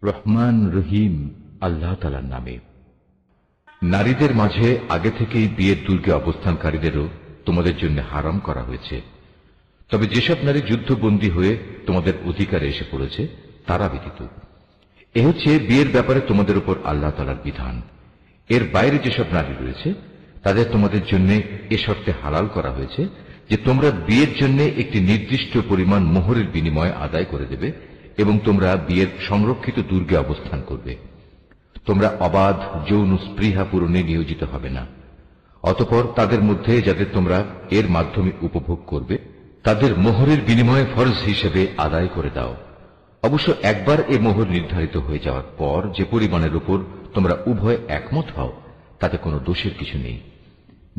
রহমান রহিম আল্লাহ তাআলার নামে। নারীদের মাঝে আগে থেকেই বিয়ের দুর্গে অবস্থানকারীদেরও তোমাদের জন্য হারাম করা হয়েছে, তবে যেসব নারী যুদ্ধবন্দী হয়ে তোমাদের অধিকারে এসে পড়েছে তারা ব্যতীত। এ হচ্ছে বিয়ের ব্যাপারে তোমাদের উপর আল্লাহ তাআলার বিধান। এর বাইরে যেসব নারী রয়েছে তাদের তোমাদের জন্য এ শর্তে হালাল করা হয়েছে যে তোমরা বিয়ের জন্য একটি নির্দিষ্ট পরিমাণ মোহরের বিনিময়ে আদায় করে দেবে এবং তোমরা বিয়ের সংরক্ষিত দুর্গে অবস্থান করবে। তোমরা অবাধ যৌন স্পৃহা পূরণে নিয়োজিত হবে না। অতঃপর তাদের মধ্যে যাদের তোমরা এর মাধ্যমে উপভোগ করবে তাদের মোহরের বিনিময়ে ফরজ হিসেবে আদায় করে দাও। অবশ্য একবার এ মোহর নির্ধারিত হয়ে যাওয়ার পর যে পরিমাণের উপর তোমরা উভয় একমত হও তাতে কোনো দোষের কিছু নেই।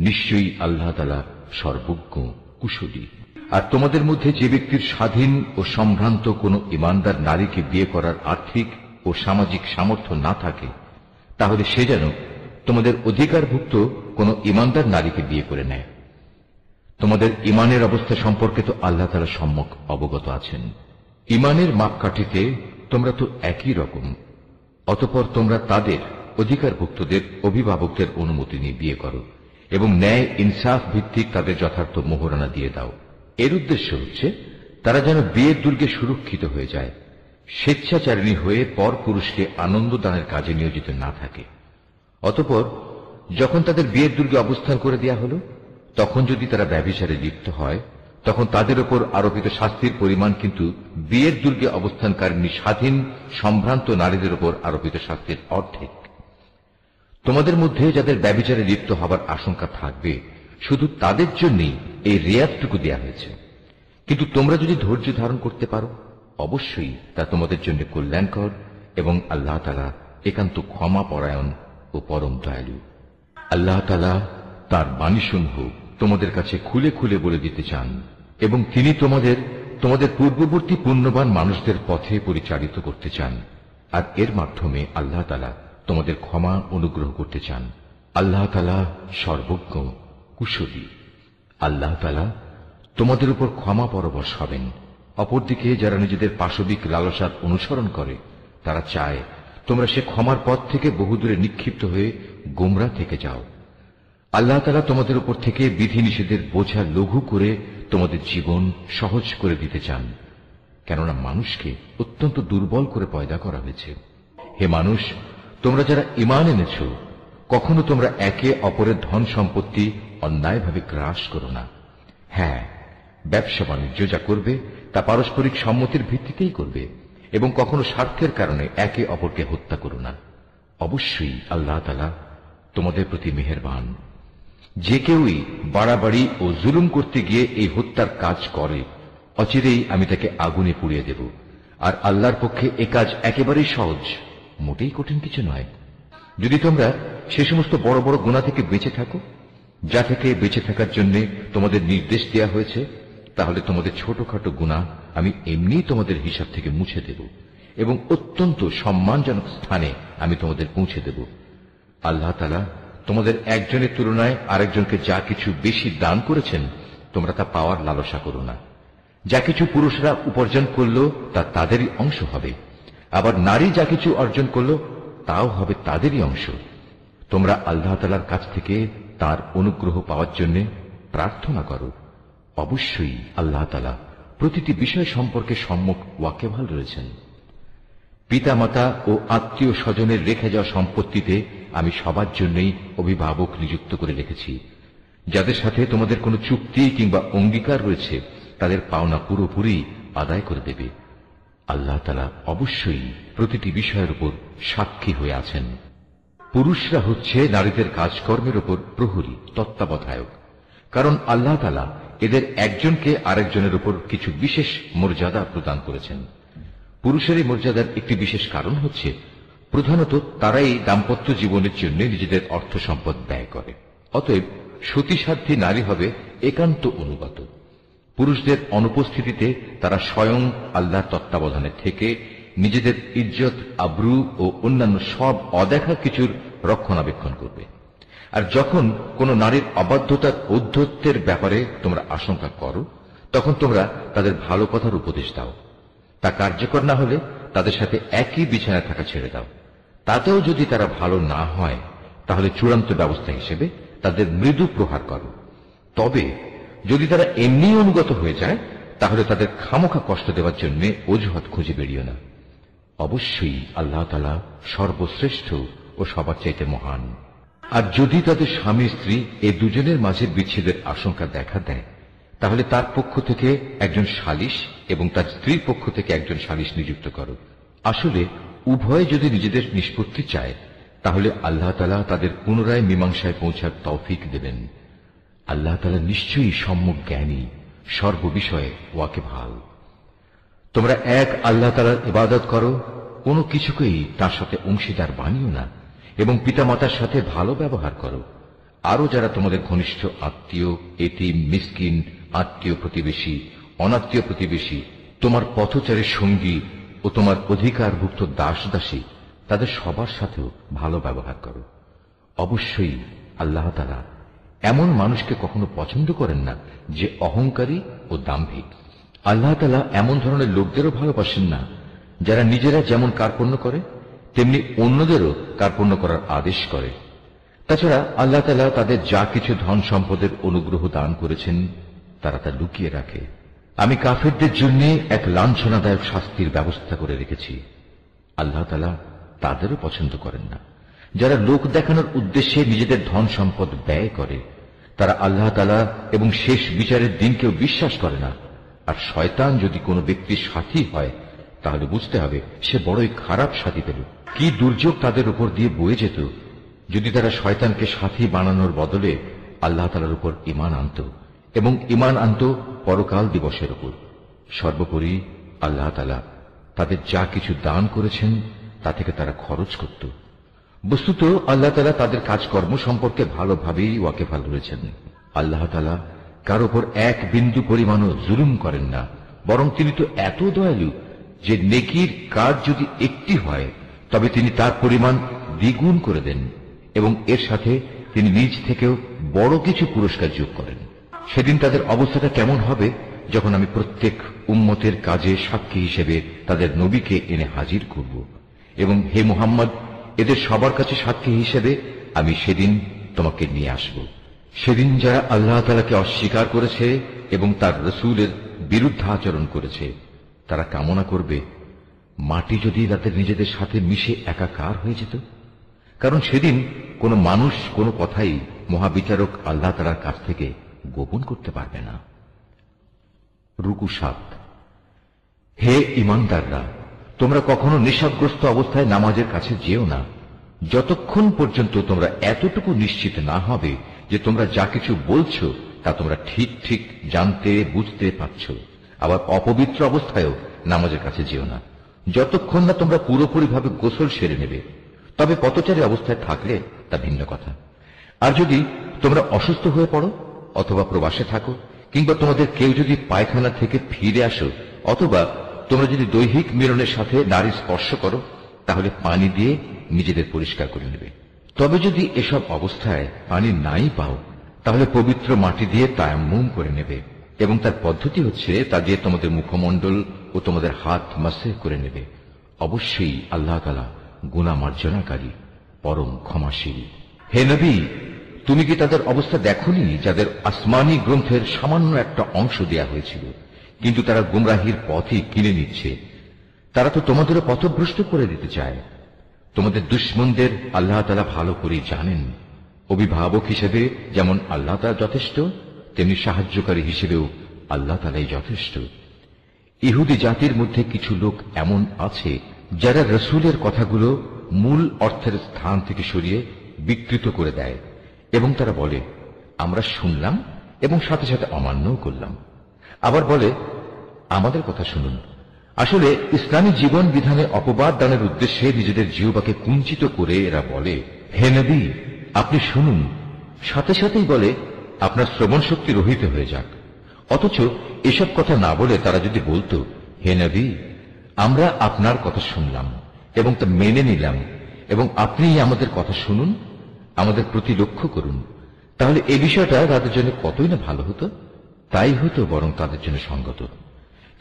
নিশ্চয়ই আল্লাহ তাআলা সর্বজ্ঞ কুশলী। আর তোমাদের মধ্যে যে ব্যক্তির স্বাধীন ও সম্ভ্রান্ত কোনো ঈমানদার নারীকে বিয়ে করার আর্থিক ও সামাজিক সামর্থ্য না থাকে তাহলে সে যেন তোমাদের অধিকারভুক্ত কোনো ঈমানদার নারীকে বিয়ে করে নেয়। তোমাদের ঈমানের অবস্থা সম্পর্কে তো আল্লাহ তাআলা সম্যক অবগত আছেন। ঈমানের মাপকাঠিতে তোমরা তো একই রকম। অতঃপর তোমরা তাদের অধিকারভুক্তদের অভিভাবকদের অনুমতি নিয়ে বিয়ে করো এবং ন্যায় ইনসাফ ভিত্তিক তাদের যথার্থ মোহরানা দিয়ে দাও। এর উদ্দেশ্য হচ্ছে তারা যেন বিয়ের দুর্গে সুরক্ষিত হয়ে যায়, স্বেচ্ছাচারিণী হয়ে পর পুরুষকে আনন্দ দানের কাজে নিয়োজিত না থাকে। অতঃপর যখন তাদের বিয়ের দুর্গে অবস্থান করে দেয়া হল তখন যদি তারা ব্যভিচারে লিপ্ত হয় তখন তাদের উপর আরোপিত শাস্তির পরিমাণ কিন্তু বিয়ের দুর্গে অবস্থানকারিণী স্বাধীন সম্ভ্রান্ত নারীদের উপর আরোপিত শাস্তির অর্ধেক। তোমাদের মধ্যে যাদের ব্যভিচারে লিপ্ত হবার আশঙ্কা থাকবে শুধু তাদের জন্যই এই রেয়াতটুকু দেয়া হয়েছে। কিন্তু তোমরা যদি ধৈর্য ধারণ করতে পারো অবশ্যই তা তোমাদের জন্য কল্যাণকর এবং আল্লাহ তাআলা একান্ত ক্ষমা পরায়ণ ও পরম দয়ালু। আল্লাহ তাআলা তার বাণীসমূহ তোমাদের কাছে খুলে খুলে বলে দিতে চান এবং তিনি তোমাদের পূর্ববর্তী পুণ্যবান মানুষদের পথে পরিচালিত করতে চান, আর এর মাধ্যমে আল্লাহ তাআলা তোমাদের ক্ষমা অনুগ্রহ করতে চান। আল্লাহ তাআলা সর্বজ্ঞ কুশলী। আল্লাহ তাআলা তোমাদের উপর ক্ষমা পরবশ হবেন। অপরদিকে যারা নিজেদের পাশবিক লালসার অনুসরণ করে তারা চায় তোমরা সে ক্ষমার পথ থেকে বহুদূরে নিক্ষিপ্ত হয়ে গোমরা থেকে যাও। আল্লাহ তাআলা তোমাদের উপর থেকে বিধিনিষেধের বোঝা লঘু করে তোমাদের জীবন সহজ করে দিতে চান, কেননা মানুষকে অত্যন্ত দুর্বল করে পয়দা করা হয়েছে। হে মানুষ, তোমরা যারা ঈমান এনেছ কখনো তোমরা একে অপরের ধন সম্পত্তি অন্যায়ভাবে গ্রাস করো না। হ্যাঁ, ব্যবসা বাণিজ্য যা করবে তা পারস্পরিক সম্মতির ভিত্তিতেই করবে এবং কখনো স্বার্থের কারণে একে অপরকে হত্যা করো না। অবশ্যই আল্লাহ তাআলা তোমাদের প্রতি মেহেরবান। যে কেউই বাড়াবাড়ি ও জুলুম করতে গিয়ে এই হত্যার কাজ করে অচিরেই আমি তাকে আগুনে পুড়িয়ে দেব। আর আল্লাহর পক্ষে এ কাজ একেবারেই সহজ, মোটেই কঠিন কিছু নয়। যদি তোমরা সে সমস্ত বড় বড় গুনাহ থেকে বেঁচে থাকো যা থেকে বেঁচে থাকার জন্য তোমাদের নির্দেশ দেওয়া হয়েছে, তাহলে তোমাদের ছোটখাটো গুনাহ আমি এমনিই তোমাদের হিসাব থেকে মুছে দেব এবং অত্যন্ত সম্মানজনক স্থানে আমি তোমাদের পৌঁছে দেব। আল্লাহ তাআলা তোমাদের একজনের তুলনায় আরেকজনকে যা কিছু বেশি দান করেছেন তোমরা তা পাওয়ার লালসা করো না। যা কিছু পুরুষরা উপার্জন করল তা তাদেরই অংশ হবে, আবার নারী যা কিছু অর্জন করল তাও হবে তাদেরই অংশ। তোমরা আল্লাহ তাআলার কাছ থেকে তার অনুগ্রহ পাওয়ার জন্য প্রার্থনা করো। অবশ্যই আল্লাহ তাআলা প্রতিটি বিষয় সম্পর্কে সম্যক ওয়াকিবহাল রয়েছেন। পিতামাতা ও আত্মীয় স্বজনের রেখে যাওয়া সম্পত্তিতে আমি সবার জন্যই অভিভাবক নিযুক্ত করে রেখেছি। যাদের সাথে তোমাদের কোনো চুক্তি কিংবা অঙ্গীকার রয়েছে তাদের পাওনা পুরোপুরি আদায় করে দেবে। আল্লাহ তাআলা অবশ্যই প্রতিটি বিষয়ের উপর সাক্ষী হয়ে আছেন। পুরুষরা হচ্ছে নারীদের কাজকর্মের উপর প্রহরী, তত্ত্বাবধায়ক, কারণ আল্লাহ তাআলা এদের একজনকে আরেকজনের উপর কিছু বিশেষ মর্যাদা প্রদান করেছেন। পুরুষের এই মর্যাদার একটি বিশেষ কারণ হচ্ছে প্রধানত তারাই দাম্পত্য জীবনের জন্য নিজেদের অর্থ সম্পদ ব্যয় করে। অতএব সতীসাধ্যী নারী হবে একান্ত অনুগত। পুরুষদের অনুপস্থিতিতে তারা স্বয়ং আল্লাহর তত্ত্বাবধানে থেকে নিজেদের ইজ্জত, আব্রু ও অন্যান্য সব অদেখা কিছুর রক্ষণাবেক্ষণ করবে। আর যখন কোন নারীর অবাধ্যতার ঔদ্ধত্যের ব্যাপারে তোমরা আশঙ্কা করো তখন তোমরা তাদের ভালো কথার উপদেশ দাও। তা কার্যকর না হলে তাদের সাথে একই বিছানায় থাকা ছেড়ে দাও। তাতেও যদি তারা ভালো না হয়, তাহলে চূড়ান্ত ব্যবস্থা হিসেবে তাদের মৃদু প্রহার করো। তবে যদি তারা এমনি অনুগত হয়ে যায়, তাহলে তাদের খামোখা কষ্ট দেওয়ার জন্য অজুহাত খুঁজে বেরিও না। অবশ্যই আল্লাহ তাআলা সর্বশ্রেষ্ঠ ও সবার চাইতে মহান। আর যদি তাদের স্বামী স্ত্রী এই দুজনের মাঝে বিচ্ছেদের আশঙ্কা দেখা দেয়, তাহলে তার পক্ষ থেকে একজন সালিশ এবং তার স্ত্রীর পক্ষ থেকে একজন সালিশ নিযুক্ত করো। আসলে উভয়ে যদি নিজেদের নিষ্পত্তি চায়, তাহলে আল্লাহ তাআলা তাদের পুনরায় মীমাংসায় পৌঁছার তৌফিক দেবেন। আল্লাহ তাআলা নিশ্চয়ই সম্যক জ্ঞানী, সর্ববিষয়ে ওয়াকিবহাল। তোমরা এক আল্লাহ তাআলার ইবাদত করো, কোনো কিছুকেই তার সাথে অংশীদার বানিও না, এবং পিতামাতার সাথে ভালো ব্যবহার করো। আরো যারা তোমাদের ঘনিষ্ঠ আত্মীয়, এতিম, মিসকিন, আত্মীয় প্রতিবেশী, অনাত্মীয় প্রতিবেশী, তোমার পথচারীর সঙ্গী ও তোমার অধিকারভুক্ত দাস দাসী, তাদের সবার সাথেও ভালো ব্যবহার করো। অবশ্যই আল্লাহ তাআলা এমন মানুষকে কখনো পছন্দ করেন না যে অহংকারী ও দাম্ভিক। আল্লাহ তাআলা এমন ধরনের লোকদেরও ভালোবাসেন না যারা নিজেরা যেমন কার্পণ্য করে তেমনি অন্যদেরও কার্পণ্য করার আদেশ করে। তাছাড়া আল্লাহ তাআলা তাদের যা কিছু ধন সম্পদের অনুগ্রহ দান করেছেন, তারা তা লুকিয়ে রাখে। আমি কাফেরদের জন্য এক লাঞ্ছনাদায়ক শাস্তির ব্যবস্থা করে রেখেছি। আল্লাহ তাআলা তাদেরও পছন্দ করেন না যারা লোক দেখানোর উদ্দেশ্যে নিজেদের ধন সম্পদ ব্যয় করে। তারা আল্লাহ তাআলা এবং শেষ বিচারের দিনকেও বিশ্বাস করে না। আর শয়তান যদি কোনো ব্যক্তির সাথী হয়, তাহলে বুঝতে হবে সে বড়ই খারাপ সাথী পেল। কি দুর্যোগ তাদের উপর দিয়ে বয়ে যেত যদি তারা শয়তানকে সাথী বানানোর বদলে আল্লাহ তাআলার উপর ঈমান আনত এবং ঈমান আনত পরকাল দিবসের উপর। সর্বোপরি আল্লাহ তাআলা তাদের যা কিছু দান করেছেন তা থেকে তারা খরচ করত। বস্তুত আল্লাহ তাআলা তাদের কাজকর্ম সম্পর্কে ভালোভাবেই ওয়াকিবহাল রয়েছেন। আল্লাহ তাআলা কার উপর এক বিন্দু পরিমাণও জুলুম করেন না, বরং তিনি তো এত দয়ালু যে নেকির কাজ যদি একটি হয় তবে তিনি তার পরিমাণ দ্বিগুণ করে দেন এবং এর সাথে তিনি নিজ থেকেও বড় কিছু পুরস্কার যোগ করেন। সেদিন তাদের অবস্থাটা কেমন হবে যখন আমি প্রত্যেক উম্মতের কাজে সাক্ষী হিসেবে তাদের নবীকে এনে হাজির করব, এবং হে মুহাম্মদ, এদের সবার কাছে সাক্ষী হিসেবে আমি সেদিন তোমাকে নিয়ে আসব। সেদিন যারা আল্লাহ তাআলাকে অস্বীকার করেছে এবং তার রাসূলের বিরুদ্ধে আচরণ করেছে, তারা কামনা করবে মাটি যদি তাদের নিজেদের সাথে মিশে একাকার হয়ে যেত। কারণ সেদিন কোনো মানুষ কোনো কথাই মহাবিচারক আল্লাহ তাআলার কাছ থেকে গোপন করতে পারবে না। রুকু 7। হে ঈমানদাররা, তোমরা কখনো নেশাগ্রস্ত অবস্থায় নামাজের কাছে যেও না, যতক্ষণ পর্যন্ত তোমরা এতটুকু নিশ্চিত না হবে যে তোমরা যা কিছু বলছো তা তোমরা ঠিক ঠিক জানতে বুঝতে পারছ। আবার অপবিত্র অবস্থায়ও নামাজের কাছে যেও না, যতক্ষণ না তোমরা পুরোপুরিভাবে গোসল সেরে নেবে। তবে পথচারী অবস্থায় থাকলে তা ভিন্ন কথা। আর যদি তোমরা অসুস্থ হয়ে পড়ো অথবা প্রবাসে থাকো, কিংবা তোমাদের কেউ যদি পায়খানা থেকে ফিরে আসো, অথবা তোমরা যদি দৈহিক মিলনের সাথে নারী স্পর্শ করো, তাহলে পানি দিয়ে নিজেদের পরিষ্কার করে নেবে। তবে যদি এসব অবস্থায় পানি নাই পাও, তাহলে পবিত্র মাটি দিয়ে তায়াম্মুম করে নেবে, এবং তার পদ্ধতি হচ্ছে তা দিয়ে তোমাদের মুখমণ্ডল ও তোমাদের হাত মাসেহ করে নেবে। অবশ্যই আল্লাহ তাআলা গুনাহ মার্জনাকারী, পরম ক্ষমাশীল। হে নবী, তুমি কি তাদের অবস্থা দেখোনি যাদের আসমানি গ্রন্থের সামান্য একটা অংশ দেয়া হয়েছিল, কিন্তু তারা গুমরাহির পথই কিনে নিচ্ছে। তারা তো তোমাদেরও পথভ্রষ্ট করে দিতে চায়। তোমাদের দুশমনদের আল্লাহ তাআলা ভালো করে জানেন। অভিভাবক হিসেবে যেমন আল্লাহ তাআলা যথেষ্ট, তেমনি সাহায্যকারী হিসেবেও আল্লাহ তাআলাই যথেষ্ট। ইহুদি জাতির মধ্যে কিছু লোক এমন আছে যারা রাসূলের কথাগুলো মূল অর্থের স্থান থেকে সরিয়ে বিকৃত করে দেয়, এবং তারা বলে আমরা শুনলাম এবং সাথে সাথে অমান্যও করলাম। আবার বলে আমাদের কথা শুনুন। আসলে ইসলামী জীবন বিধানে অপবাদ দানের উদ্দেশ্যে নিজেদের জিহ্বাকে কুঞ্চিত করে এরা বলে হে নবী, আপনি শুনুন। সাথে সাথেই বলে আপনার শ্রবণ শক্তি রহিত হয়ে যাক। অথচ এসব কথা না বলে তারা যদি বলতো হে নবী, আমরা আপনার কথা শুনলাম এবং তা মেনে নিলাম, এবং আপনি আমাদের কথা শুনুন, আমাদের প্রতি লক্ষ্য করুন, তাহলে এই বিষয়টা তাদের জন্য কতই না ভালো হতো। তাই হতো বরং তাদের জন্য সঙ্গত।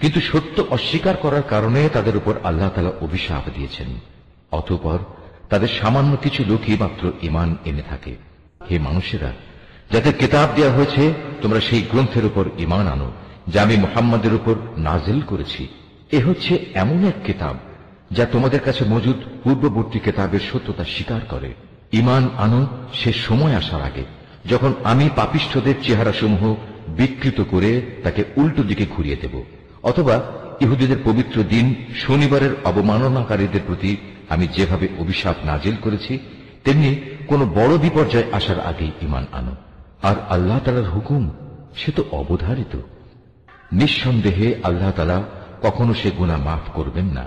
কিন্তু সত্য অস্বীকার করার কারণে তাদের উপর আল্লাহ তাআলা অভিশাপ দিয়েছেন। অতঃপর তাদের সামান্য কিছু লোকই মাত্র ঈমান এনে থাকে। হে মানুষেরা, যাদের কিতাব দেওয়া হয়েছে, তোমরা সেই গ্রন্থের উপর ঈমান আনো যা আমি মুহাম্মাদের উপর নাজিল করেছি। এ হচ্ছে এমন এক কিতাব যা তোমাদের কাছে মজুদ পূর্ববর্তী কিতাবের সত্যতা স্বীকার করে। ঈমান আনো সে সময় আসার আগে, যখন আমি পাপিষ্ঠদের চেহারাসমূহ বিকৃত করে তাকে উল্টো দিকে ঘুরিয়ে দেব, অথবা ইহুদিদের পবিত্র দিন শনিবারের অবমাননাকারীদের প্রতি আমি যেভাবে অভিশাপ নাজিল করেছি, তেমনি কোন বড় বিপর্যয় আসার আগেই ঈমান আনো। আর আল্লাহ তাআলার হুকুম সে তো অবধারিত। নিঃসন্দেহে আল্লাহ তাআলা কখনো সে গুনাহ মাফ করবেন না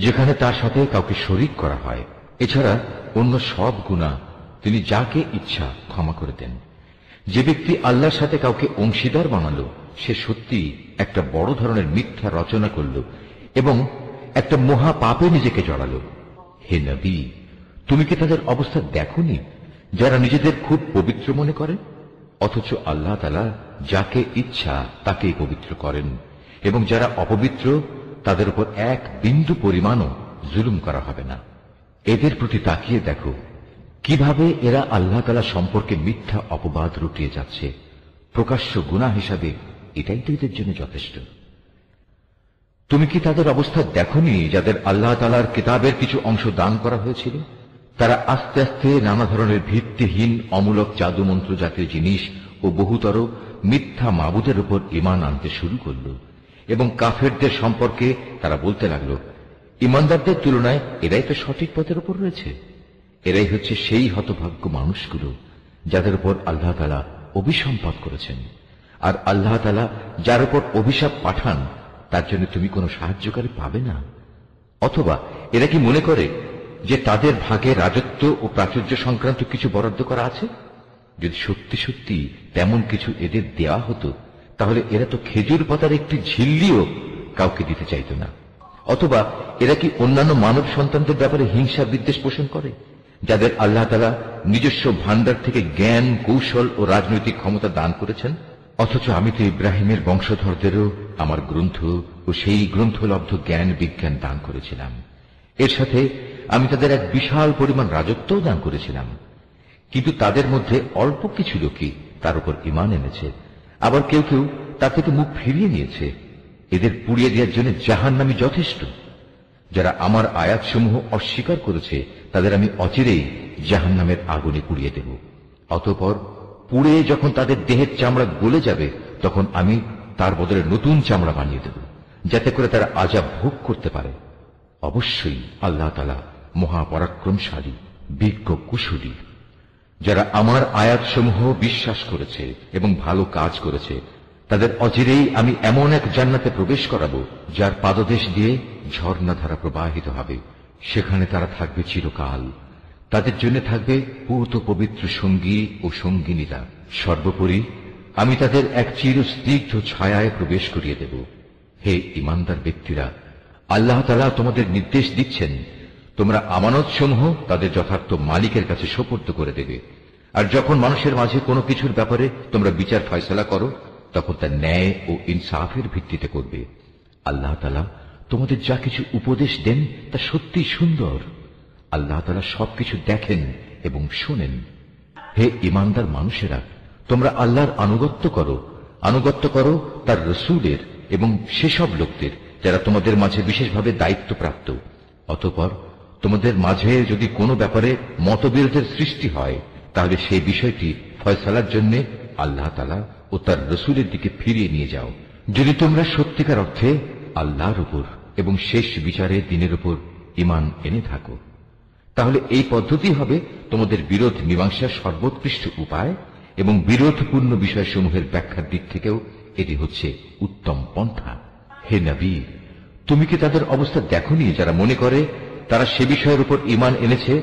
যেখানে তার সাথে কাউকে শরীক করা হয়। এছাড়া অন্য সব গুনাহ তিনি যাকে ইচ্ছা ক্ষমা করে দেন। যে ব্যক্তি আল্লাহর সাথে কাউকে অংশীদার বানালো, সে সত্যি একটা বড় ধরনের মিথ্যা রচনা করল এবং একটা মহা পাপে নিজেকে জড়ালো। হে নবী, তুমি কি তাদের অবস্থা দেখোনি যারা নিজেদের খুব পবিত্র মনে করে, অথচ আল্লাহ তাআলা যাকে ইচ্ছা তাকেই পবিত্র করেন, এবং যারা অপবিত্র তাদের উপর এক বিন্দু পরিমাণও জুলুম করা হবে না। এদের প্রতি তাকিয়ে দেখো কিভাবে এরা আল্লাহ তাআলা সম্পর্কে মিথ্যা অপবাদ রটিয়ে যাচ্ছে। প্রকাশ্য গুনাহ হিসাবে এটাই তো এদের জন্য যথেষ্ট। তুমি কি তাদের অবস্থা দেখোনি যাদের আল্লাহ তাআলার কিতাবের কিছু অংশ দান করা হয়েছিল? তারা আস্তে আস্তে নানা ধরনের ভিত্তিহীন অমূলক জাদুমন্ত্র জাতীয় জিনিস ও বহুতর মিথ্যা মাবুদের উপর ঈমান আনতে শুরু করল, এবং কাফেরদের সম্পর্কে তারা বলতে লাগল, ঈমানদারদের তুলনায় এরাই তো সঠিক পথের উপর রয়েছে। এরাই হচ্ছে সেই হতভাগ্য মানুষগুলো যাদের উপর আল্লাহ তাআলা অভিসম্পাত করেছেন। আর আল্লাহ তাআলা যার উপর অভিশাপ পাঠান তার জন্য তুমি কোনো সাহায্যকারী পাবে না। অথবা এরা কি মনে করে যে তাদের ভাগে রাজত্ব ও প্রাচুর্য সংক্রান্ত কিছু বরাদ্দ করা আছে? যদি সত্যি সত্যি তেমন কিছু এদের দেওয়া হতো, তাহলে এরা তো খেজুর পাতার একটি ঝিল্লিও কাউকে দিতে চাইত না। অথবা এরা কি অন্যান্য মানব সন্তানদের ব্যাপারে হিংসা বিদ্বেষ পোষণ করে, যাদের আল্লাহ তাআলা নিজস্ব ভান্ডার থেকে জ্ঞান, কৌশল ও রাজনৈতিক ক্ষমতা দান করেছেন? অথচ আমি তো ইব্রাহিমের বংশধরদেরও আমার গ্রন্থ ও সেই গ্রন্থলব্ধ জ্ঞান বিজ্ঞান দান করেছিলাম। এর সাথে আমি তাদের এক বিশাল পরিমাণ রাজত্বও দান করেছিলাম। কিন্তু তাদের মধ্যে অল্প কিছু লোকই তার উপর ঈমান এনেছে, আবার কেউ কেউ তার থেকে মুখ ফিরিয়ে নিয়েছে। এদের পুড়িয়ে দেওয়ার জন্য জাহান্নামী যথেষ্ট। যারা আমার আয়াতসমূহ অস্বীকার করেছে তাদের আমি অচিরেই জাহান্নামের আগুনে পুড়িয়ে দেব। অতঃপর পুড়ে যখন তাদের দেহের চামড়া গলে যাবে, তখন আমি তার বদলে নতুন চামড়া বানিয়ে দেব, যাতে করে তারা আযাব ভোগ করতে পারে। অবশ্যই আল্লাহ তাআলা মহাপরাক্রমশালী, বিজ্ঞ, কুশলী। যারা আমার আয়াতসমূহ বিশ্বাস করেছে এবং ভালো কাজ করেছে, তাদের অচিরেই আমি এমন এক জান্নাতে প্রবেশ করাবো যার পাদদেশ দিয়ে ঝর্ণাধারা প্রবাহিত হবে। সেখানে তারা থাকবে চিরকাল। তাদের জন্য থাকবে পূত পবিত্র সঙ্গী ও সঙ্গিনীরা। সর্বোপরি আমি তাদের এক চিরস্নিগ্ধ ছায়ায় প্রবেশ করিয়ে দেব। হে ঈমানদার ব্যক্তিরা, আল্লাহ তাআলা তোমাদের নির্দেশ দিচ্ছেন, তোমরা আমানতসমূহ তাদের যথার্থ মালিকের কাছে সোপর্দ করে দেবে। আর যখন মানুষের মাঝে কোনো কিছুর ব্যাপারে তোমরা বিচার ফয়সালা করো, তখন তা ন্যায় ও ইনসাফের ভিত্তিতে করবে। আল্লাহ তাআলা তোমাদের যা কিছু উপদেশ দেন তা সত্যি সুন্দর। আল্লাহ তাআলা সবকিছু দেখেন এবং শোনেন। হে ঈমানদার মানুষেরা, তোমরা আল্লাহর আনুগত্য করো তার রাসূলের এবং সেসব লোকদের যারা তোমাদের মাঝে বিশেষভাবে দায়িত্বপ্রাপ্ত। অতঃপর তোমাদের মাঝে যদি কোনো ব্যাপারে মতবিরোধের সৃষ্টি হয়, তাহলে সেই বিষয়টি ফয়সালার জন্য আল্লাহ তাআলা ও তার রাসূলের দিকে ফিরিয়ে নিয়ে যাও। যদি তোমরা সত্যিকার অর্থে আল্লাহর উপর এবং শেষ বিচারের দিনের উপর ঈমান এনে থাকো, তাহলে এই পদ্ধতি হবে তোমাদের বিরোধ মীমাংসার সর্বোৎকৃষ্ট উপায়, এবং বিরোধপূর্ণ বিষয়সমূহের ব্যাখ্যার দিক থেকেও এটি হচ্ছে উত্তম পন্থা। হে নবী, তুমি কি তাদের অবস্থা দেখোনি যারা মনে করে তারা সে বিষয়ের উপর ঈমান এনেছে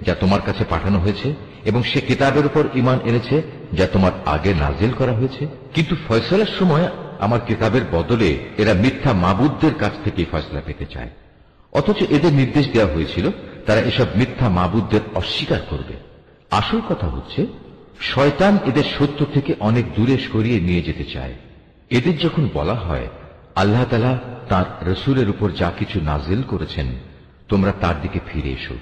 যা তোমার কাছে পাঠানো হয়েছে, এবং সে কিতাবের উপর ঈমান এনেছে যা তোমার আগে নাজিল করা হয়েছে? কিন্তু ফয়সালার সময় আমার কিতাবের বদলে এরা মিথ্যা মাবুদদের কাছ থেকে ফয়সালা পেতে চায়, অথচ এদের নির্দেশ দেওয়া হয়েছিল তারা এসব মিথ্যা মাবুদদের অস্বীকার করবে। আসল কথা হচ্ছে, শয়তান এদের সত্য থেকে অনেক দূরে সরিয়ে নিয়ে যেতে চায়। এদের যখন বলা হয় আল্লাহ তাআলা তাঁর রসুলের উপর যা কিছু নাজিল করেছেন তোমরা তার দিকে ফিরে এসো।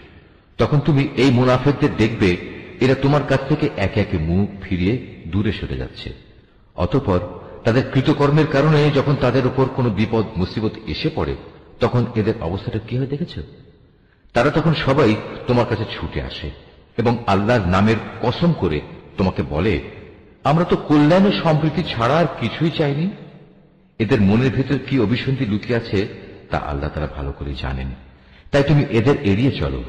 তখন তুমি এই মুনাফিকদের দেখবে এরা তোমার কাছ থেকে একে একে মুখ ফিরিয়ে দূরে সরে যাচ্ছে। অতঃপর তাদের কৃতকর্মের কারণে যখন তাদের উপর কোনো বিপদ মুসিবত এসে পড়ে তখন এদের অবস্থাটা কি হয় দেখেছ? তারা তখন সবাই তোমার কাছে ছুটে আসে এবং আল্লাহর নামের কসম করে তোমাকে বলে, আমরা তো কল্যাণ ও সম্প্রীতি ছাড়া আর কিছুই চাইনি। এদের মনের ভেতর কি অভিসন্ধি লুকিয়ে আছে তা আল্লাহ তাআলা ভালো করে জানেন। তাই তুমি এদের এড়িয়ে চলো।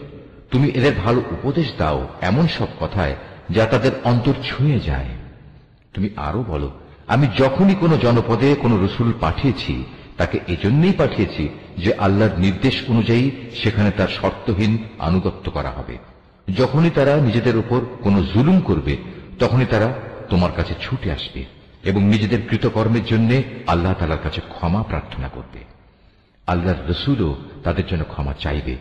তুমি এদের ভালো উপদেশ দাও এমন সব কথায় যা তাদের অন্তর ছুঁয়ে যায়। তুমি আরো বলো, আমি যখনই কোনো জনপদে কোনো রসুল পাঠিয়েছি তাকে এজন্যই পাঠিয়েছি যে আল্লাহর নির্দেশ অনুযায়ী সেখানে তার শর্তহীন আনুগত্য করা হবে। যখনই তারা নিজেদের উপর কোনো জুলুম করবে তখনই তারা তোমার কাছে ছুটে আসবে এবং নিজেদের কৃতকর্মের জন্য আল্লাহ তাআলার কাছে ক্ষমা প্রার্থনা করবে। আল্লাহর রসুলও তাদের জন্য ক্ষমা চাইবে।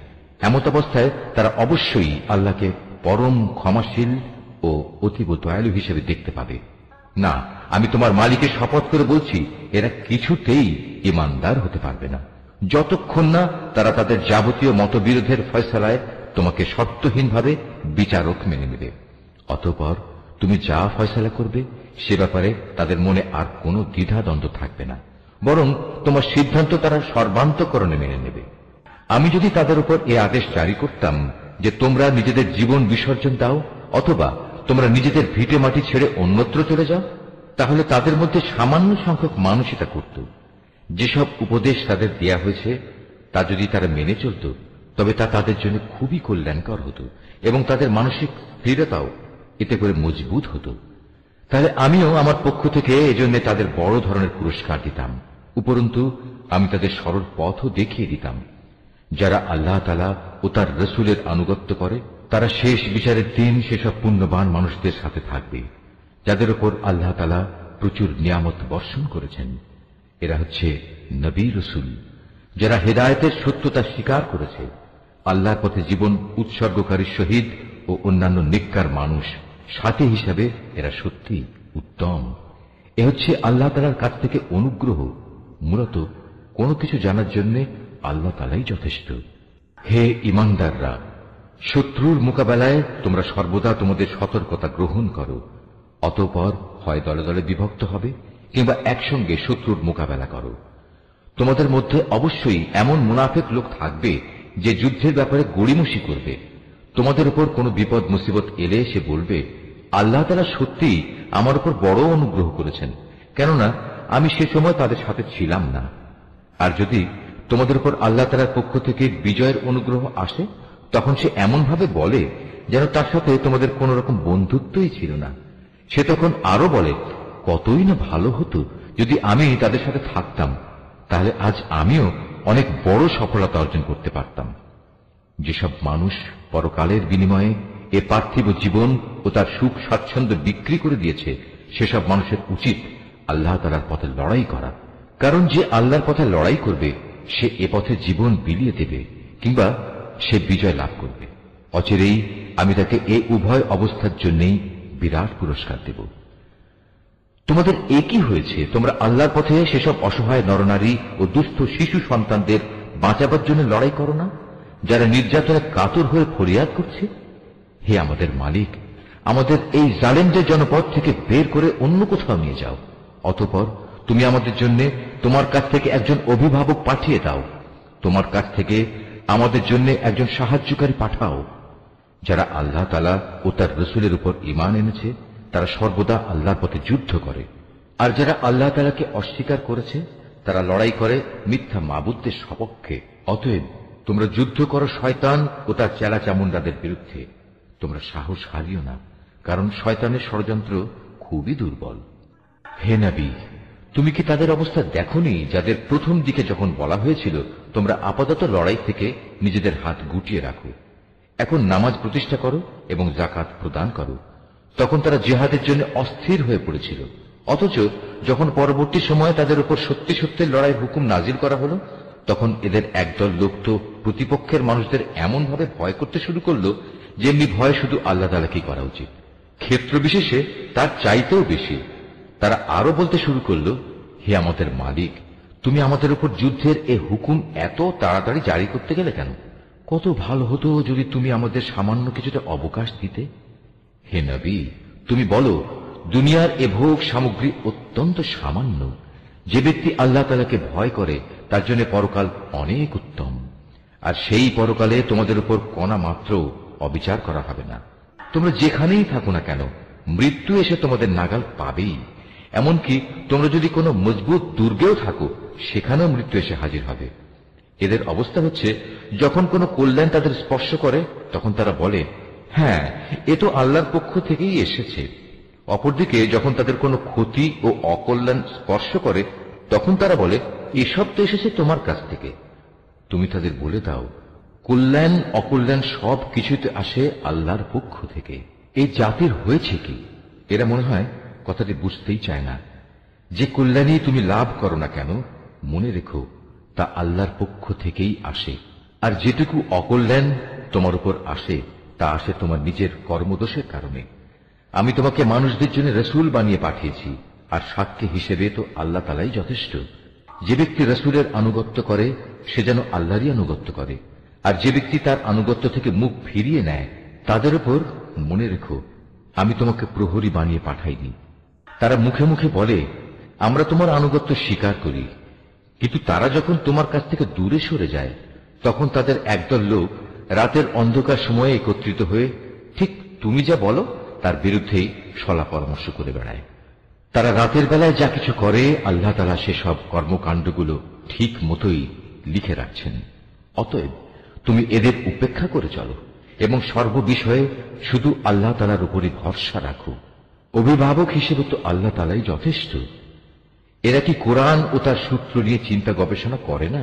এমত অবস্থায় তারা অবশ্যই আল্লাহকে পরম ক্ষমাশীল ও অতীব দয়ালু হিসেবে দেখতে পাবে। না, আমি তোমার মালিকের শপথ করে বলছি, এরা কিছুতেই ঈমানদার হতে পারবে না যতক্ষণ না তারা তাদের যাবতীয় মতবিরোধের ফয়সালায় তোমাকে শর্তহীনভাবে বিচারক মেনে নেবে। অতঃপর তুমি যা ফয়সালা করবে সে ব্যাপারে তাদের মনে আর কোনো দ্বিধাদ্বন্দ্ব থাকবে না, বরং তোমার সিদ্ধান্ত তারা সর্বান্তঃকরণে মেনে নেবে। আমি যদি তাদের উপর এ আদেশ জারি করতাম যে তোমরা নিজেদের জীবন বিসর্জন দাও অথবা তোমরা নিজেদের ভিটে মাটি ছেড়ে অন্যত্র চলে যাও, তাহলে তাদের মধ্যে সামান্য সংখ্যক মানুষই তা করত। যেসব উপদেশ তাদের দেয়া হয়েছে তা যদি তারা মেনে চলত তবে তা তাদের জন্য খুবই কল্যাণকর হতো এবং তাদের মানসিক স্থিরতাও এতে করে মজবুত হতো। তাহলে আমিও আমার পক্ষ থেকে এজন্য তাদের বড় ধরনের পুরস্কার দিতাম। উপরন্তু আমি তাদের সরল পথও দেখিয়ে দিতাম। যারা আল্লাহ তাআলা ও তার রসুলের আনুগত্য করে তারা শেষ বিচারের দিন সেসব পুণ্যবান মানুষদের সাথে থাকবে যাদের উপর আল্লাহ তাআলা প্রচুর নিয়ামত বর্ষণ করেছেন। এরা হচ্ছে নবী রসুল যারা হেদায়েতের সত্যতা স্বীকার করেছে, আল্লাহর পথে জীবন উৎসর্গকারী শহীদ ও অন্যান্য নেককার মানুষ সাথী হিসাবে এরা সত্যি উত্তম। এ হচ্ছে আল্লাহ তাআলার কাছ থেকে অনুগ্রহ। মূলত কোনো কিছু জানার জন্য আল্লাহ তাআলাই যথেষ্ট। হে ঈমানদাররা, শত্রুর মোকাবেলায় তোমরা সর্বদা তোমাদের সতর্কতা গ্রহণ করো। অতঃপর হয় দলে দলে বিভক্ত হবে কিংবা একসঙ্গে শত্রুর মোকাবেলা করো। তোমাদের মধ্যে অবশ্যই এমন মুনাফিক লোক থাকবে যে যুদ্ধের ব্যাপারে গড়িমসি করবে। তোমাদের উপর কোনো বিপদ মুসিবত এলে সে বলবে, আল্লাহ তাআলা সত্যিই আমার উপর বড় অনুগ্রহ করেছেন, কেননা আমি সে সময় তাদের সাথে ছিলাম না। আর যদি তোমাদের উপর আল্লাহ তাআলার পক্ষ থেকে বিজয়ের অনুগ্রহ আসে তখন সে এমন ভাবে বলে যেন তার সাথে তোমাদের কোন রকম বন্ধুত্বই ছিল না। সে তখন আরো বলে, কতই না ভালো হতো যদি আমি তাদের সাথে থাকতাম, তাহলে আজ আমিও অনেক বড় সফলতা অর্জন করতে পারতাম। যেসব মানুষ পরকালের বিনিময়ে এ পার্থিব জীবন ও তার সুখ স্বাচ্ছন্দ্য বিক্রি করে দিয়েছে সেসব মানুষের উচিত আল্লাহ তাআলার পথে লড়াই করা। কারণ যে আল্লাহর পথে লড়াই করবে সে এ পথে জীবন বিলিয়ে দেবে কিংবা সে বিজয় লাভ করবে। অচিরেই আমি তাকে এ উভয় অবস্থার জন্যই বিরাট পুরস্কার দেব। তোমাদের একই হয়েছে, তোমরা আল্লাহর পথে সেসব অসহায় নরনারী ও দুস্থ শিশু সন্তানদের বাঁচাবার জন্য লড়াই করো না যারা নির্যাতনে কাতর হয়ে ফরিয়াদ করছে। হে আমাদের মালিক, আমাদের এই জালেমদের জনপদ থেকে বের করে অন্য কোথাও নিয়ে যাও। অতঃপর তুমি আমাদের জন্য তোমার কাছ থেকে একজন অভিভাবক পাঠিয়ে দাও। তোমার কাছ থেকে আমাদের জন্য একজন সাহায্যকারী পাঠাও। যারা আল্লাহ তাআলা ও তার রসুলের উপর ঈমান এনেছে তারা সর্বদা আল্লাহর পথে যুদ্ধ করে, আর যারা আল্লাহ তাআলাকে অস্বীকার করেছে তারা লড়াই করে মিথ্যা মাবুদদের সপক্ষে। অতএব তোমরা যুদ্ধ করো শয়তান ও তার চেলা চামুন্ডাদের বিরুদ্ধে। তোমরা সাহস হারিও না, কারণ শয়তানের ষড়যন্ত্র খুবই দুর্বল। হে নবী, তুমি কি তাদের অবস্থা দেখোনি যাদের প্রথম দিকে যখন বলা হয়েছিল তোমরা আপাতত লড়াই থেকে নিজেদের হাত গুটিয়ে রাখো, এখন নামাজ প্রতিষ্ঠা করো এবং যাকাত প্রদান করো। তখন তারা জিহাদের জন্য অস্থির হয়ে পড়েছিল, অথচ যখন পরবর্তী সময়ে তাদের উপর সত্যি সত্যি লড়াইয়ের হুকুম নাজিল করা হলো তখন এদের একদল লোক তো প্রতিপক্ষের মানুষদের এমন ভাবে ভয় করতে শুরু করলো যেমনি ভয় শুধু আল্লাহ তাআলাকেই করা উচিত, ক্ষেত্র বিশেষে তার চাইতেও বেশি। তারা আরো বলতে শুরু করলো, হে আমাদের মালিক, তুমি আমাদের উপর যুদ্ধের এ হুকুম এত তাড়াতাড়ি জারি করতে গেলে কেন? কত ভালো হতো যদি তুমি আমাদের সামান্য কিছুটা অবকাশ দিতে। হে নবী, তুমি বলো, দুনিয়ার এ ভোগ সামগ্রী অত্যন্ত সামান্য। যে ব্যক্তি আল্লাহ তাআলাকে ভয় করে তার জন্য পরকাল অনেক উত্তম, আর সেই পরকালে তোমাদের উপর কণা মাত্র অবিচার করা হবে না। তোমরা যেখানেই থাকো না কেন, মৃত্যু এসে তোমাদের নাগাল পাবেই। এমনকি তোমরা যদি কোনো মজবুত দুর্গেও থাকো, সেখানেও মৃত্যু এসে হাজির হবে। এদের অবস্থা হচ্ছে, যখন কোনো কল্যাণ তাদের স্পর্শ করে তখন তারা বলে, হ্যাঁ, এ তো আল্লাহর পক্ষ থেকেই এসেছে। অপরদিকে যখন তাদের কোনো ক্ষতি ও অকল্যাণ স্পর্শ করে তখন তারা বলে, এসব তো এসেছে তোমার কাছ থেকে। তুমি তাদের বলে দাও, কল্যাণ অকল্যাণ সব কিছুতে আসে আল্লাহর পক্ষ থেকে। এই জাতির হয়েছে কি? এরা মনে হয় কথাটি বুঝতেই চায় না। যে কল্যাণই তুমি লাভ করো না কেন, মনে রেখো তা আল্লাহর পক্ষ থেকেই আসে। আর যেটুকু অকল্যাণ তোমার উপর আসে তা আসে তোমার নিজের কর্মদোষের কারণে। আমি তোমাকে মানুষদের জন্য রসুল বানিয়ে পাঠিয়েছি, আর সাক্ষী হিসেবে তো আল্লাহ তাআলাই যথেষ্ট। যে ব্যক্তি রসুলের আনুগত্য করে সে যেন আল্লাহরই আনুগত্য করে, আর যে ব্যক্তি তার আনুগত্য থেকে মুখ ফিরিয়ে নেয় তাদের উপর মনে রেখো আমি তোমাকে প্রহরী বানিয়ে পাঠাইনি। তারা মুখে মুখে বলে, আমরা তোমার আনুগত্য স্বীকার করি, কিন্তু তারা যখন তোমার কাছ থেকে দূরে সরে যায় তখন তাদের একদল লোক রাতের অন্ধকার সময়ে একত্রিত হয়ে ঠিক তুমি যা বলো তার বিরুদ্ধেই সলা পরামর্শ করে বেড়ায়। তারা রাতের বেলায় যা কিছু করে আল্লাহ তাআলা সেসব কর্মকাণ্ডগুলো ঠিক মতোই লিখে রাখছেন। অতএব তুমি এদের উপেক্ষা করে চলো এবং সর্ববিষয়ে শুধু আল্লাহ তাআলার উপরই ভরসা রাখো। অভিভাবক হিসেবে তো আল্লাহ তাআলাই যথেষ্ট। এরা কি কোরআন ও তার সূত্র নিয়ে চিন্তা গবেষণা করে না?